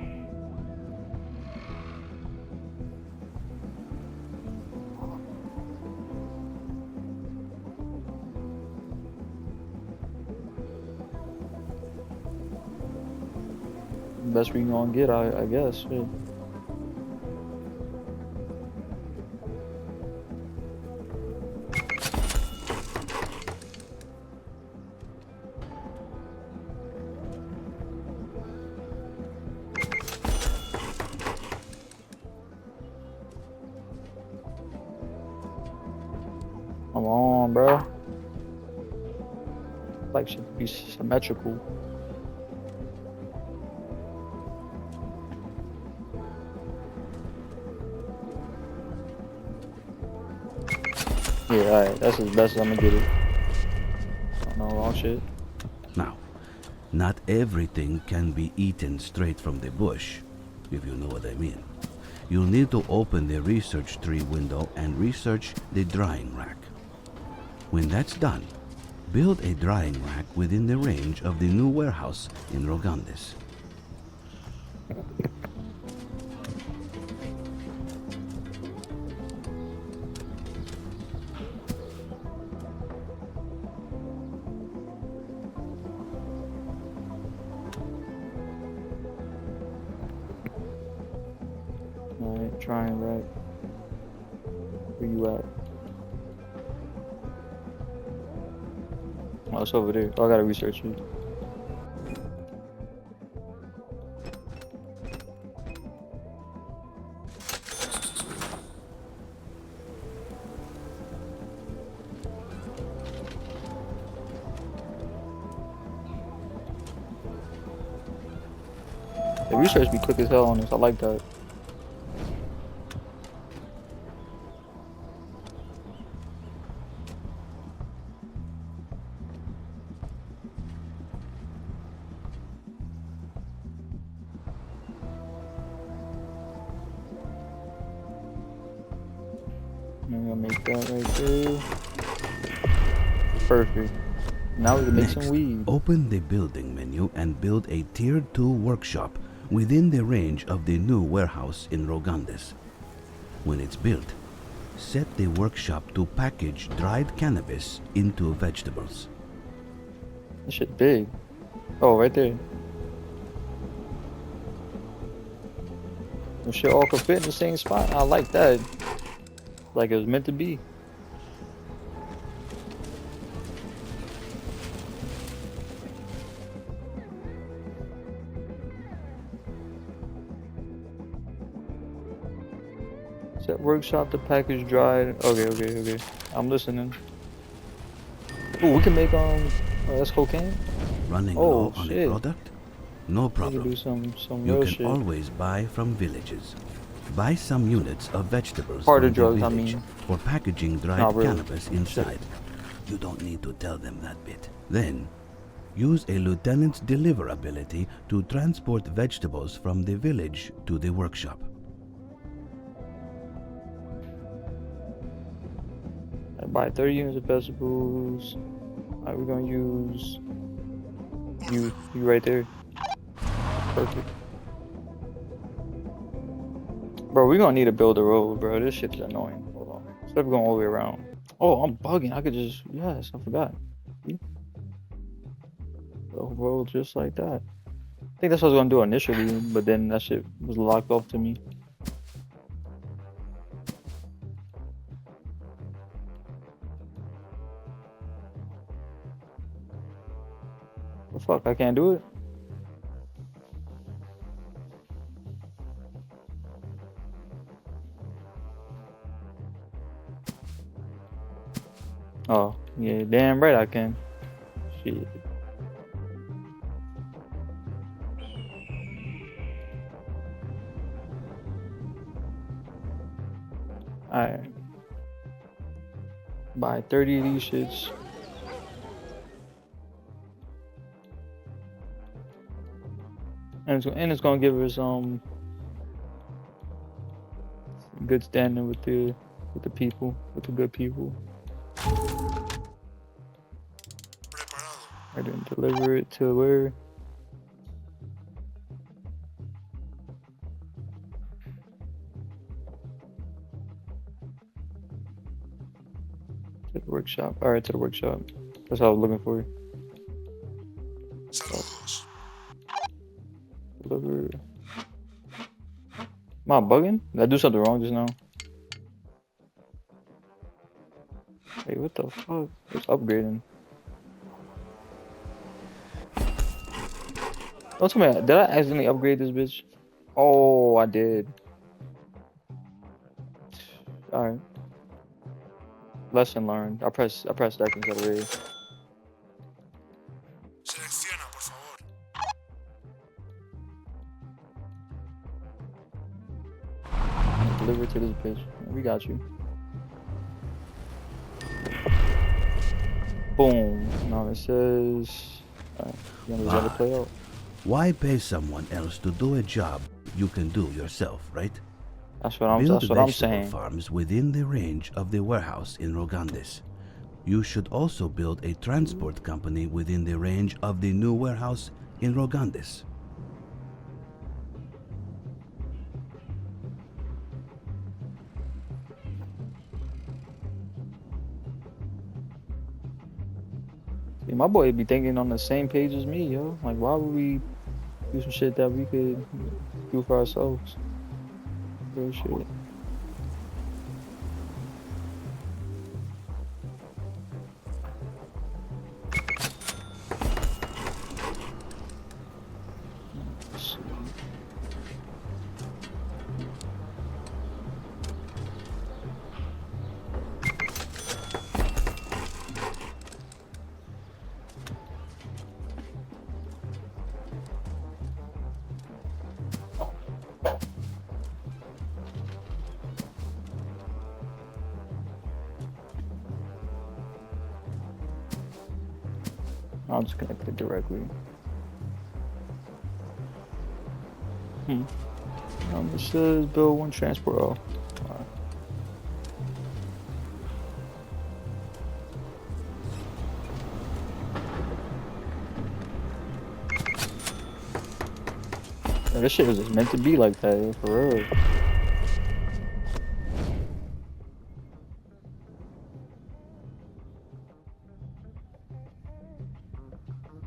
Best we gonna get, I guess. Shit. Come on, bro. Life should be symmetrical. Yeah, alright, that's as best as I'm gonna get it. No wrong shit. Now, not everything can be eaten straight from the bush, if you know what I mean. You'll need to open the research tree window and research the drying rack. When that's done, build a drying rack within the range of the new warehouse in Rogandes. trying right. Where you at? Oh, it's over there. Oh, I gotta research it. The research be quick as hell on this. I like that. I'm gonna make that right there. Perfect. Now we can make some Next, weed. open the building menu and build a Tier 2 workshop within the range of the new warehouse in Rogandes. When it's built, set the workshop to package dried cannabis into vegetables. This shit big. Oh, right there. This shit all could fit in the same spot. I like that. Like it was meant to be. Set workshop to package dried. Okay. I'm listening. Ooh, we can make oh, that's cocaine. Running Oh low on a shit. product? No We can problem. do some You real can shit. always buy from villages. Buy some units of vegetables Harder from drugs, the I village mean. for packaging dried Not really. cannabis inside. You don't need to tell them that bit. Then, use a lieutenant's deliverability to transport vegetables from the village to the workshop. I buy 30 units of vegetables. Alright, we're gonna use you right there. Perfect. Bro, we're gonna need to build a road, bro. This shit is annoying. Hold on. Instead of going all the way around. Oh, I'm bugging. I could just, yes, I forgot. See? The road just like that. I think that's what I was gonna do initially, but then that shit was locked off to me. The fuck, I can't do it? Oh, yeah, damn right I can. Shit. Alright. Buy 30 of these shits. And it's gonna give us good standing with the people, with the good people. I didn't deliver it to where? To the workshop. Alright, to the workshop. That's what I was looking for. Saludos. Deliver. Am I bugging? Did I do something wrong just now? Wait, what the fuck? It's upgrading. Don't tell me, did I accidentally upgrade this bitch? Oh, I did. Alright. Lesson learned. I pressed X instead of A. Selecciona, por favor. Deliver to this bitch. We got you. Boom. Now it says. You want to let it play out? Why pay someone else to do a job you can do yourself, right? That's what I'm Build vegetable saying. farms within the range of the warehouse in Rogandes. You should also build a transport company within the range of the new warehouse in Rogandes. Yeah, my boy be thinking on the same page as me, yo. Like, why would we do some shit that we could do for ourselves? Real shit. Let's see. I'll just connect it directly. It says build one transport. Oh, alright. Yeah, this shit was just meant to be like that, yeah, for real.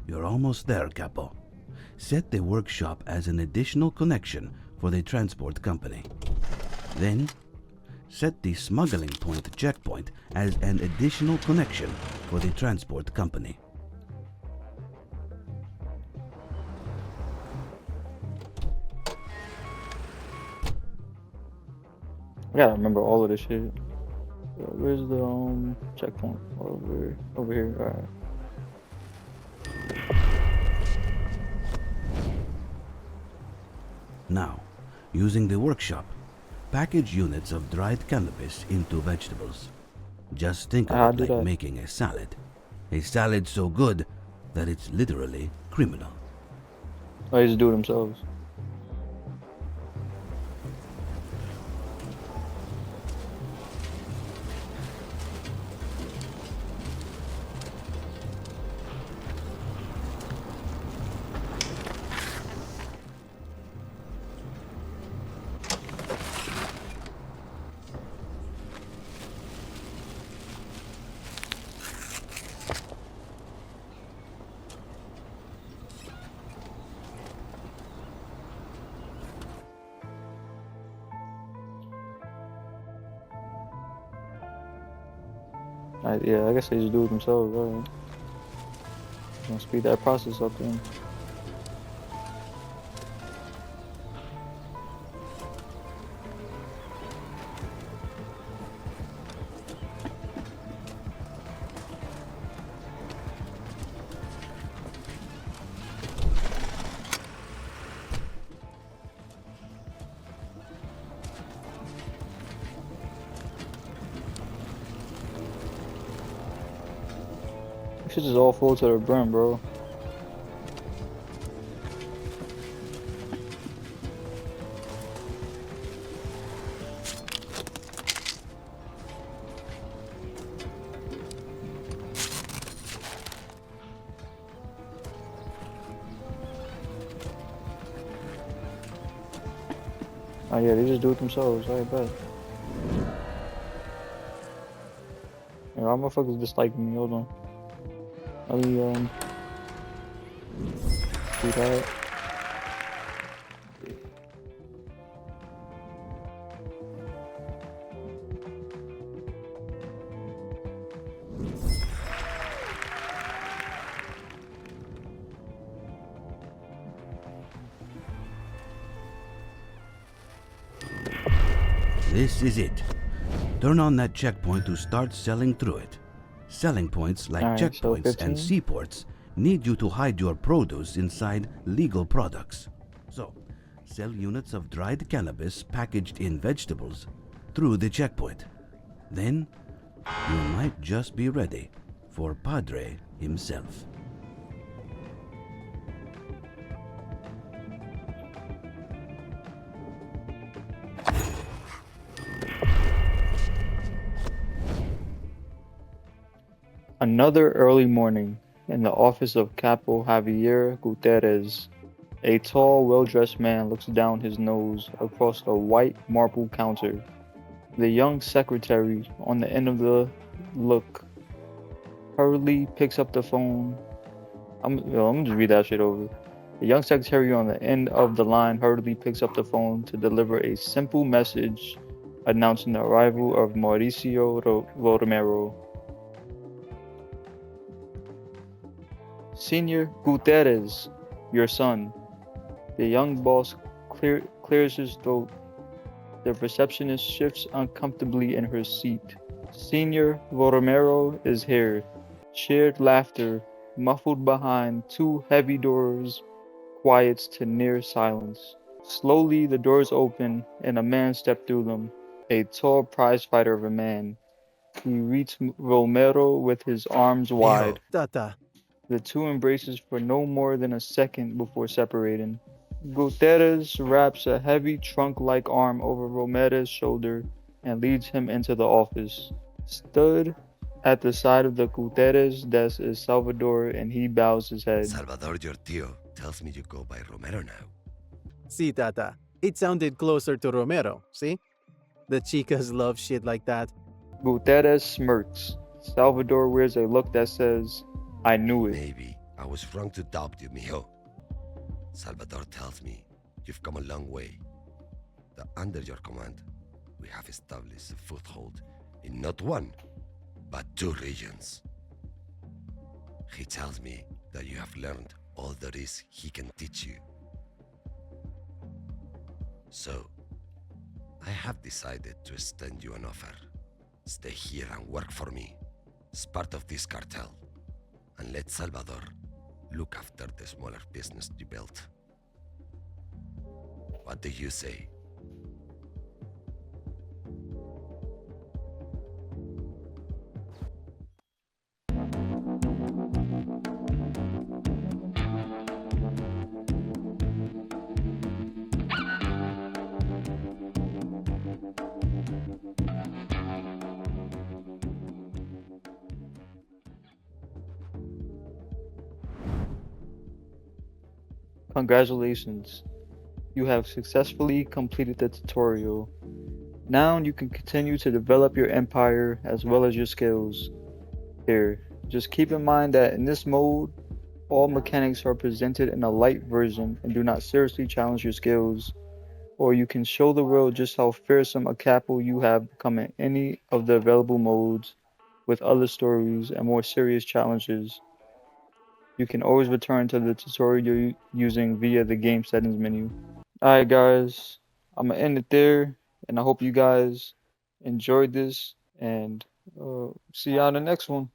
You're almost there, Capo. Set the workshop as an additional connection for the transport company. Then, set the smuggling point checkpoint as an additional connection for the transport company. I gotta remember all of this shit. Where's the checkpoint? Over here. Alright. Now, using the workshop, package units of dried cannabis into vegetables. Just think How of do it like that? making a salad. A salad so good that it's literally criminal. Oh, they just do it themselves. Yeah, I guess they just do it themselves. Alright. Gonna speed that process up then. This shit is all full to the brim, bro. Oh yeah, they just do it themselves. I bet. Yeah, all motherfuckers disliking me. Hold on. Let me do that. This is it. Turn on that checkpoint to start selling through it. Selling points like Alright, so checkpoints and 15. seaports need you to hide your produce inside legal products. So, sell units of dried cannabis packaged in vegetables through the checkpoint. Then, you might just be ready for Padre himself. Another early morning in the office of Capo Javier Gutierrez. A tall, well-dressed man looks down his nose across the white marble counter. The young secretary on the end of the look hurriedly picks up the phone. I'm gonna just read that shit over. The young secretary on the end of the line hurriedly picks up the phone to deliver a simple message announcing the arrival of Mauricio Romero. Senor Gutierrez, your son. The young boss clears his throat. The receptionist shifts uncomfortably in her seat. Senor Romero is here. Shared laughter, muffled behind two heavy doors, quiets to near silence. Slowly the doors open and a man steps through them. A tall prizefighter of a man. He greets Romero with his arms Mijo, wide. Tata. The two embraces for no more than a second before separating. Gutierrez wraps a heavy trunk-like arm over Romero's shoulder and leads him into the office. Stood at the side of the Gutierrez desk is Salvador and he bows his head. Salvador, your tío, tells me you go by Romero now. See, Tata. It sounded closer to Romero, see? The chicas love shit like that. Gutierrez smirks. Salvador wears a look that says, I knew it. Maybe I was wrong to doubt you, mijo. Salvador tells me you've come a long way. That under your command, we have established a foothold in not one, but two regions. He tells me that you have learned all there is he can teach you. So, I have decided to extend you an offer. Stay here and work for me as part of this cartel, and let Salvador look after the smaller business you built. What do you say? Congratulations. You have successfully completed the tutorial. Now you can continue to develop your empire as well as your skills. Here, just keep in mind that in this mode, all mechanics are presented in a light version and do not seriously challenge your skills, or you can show the world just how fearsome a capo you have become in any of the available modes with other stories and more serious challenges. You can always return to the tutorial you're using via the game settings menu. Alright guys, I'm gonna end it there, and I hope you guys enjoyed this, and see y'all in the next one.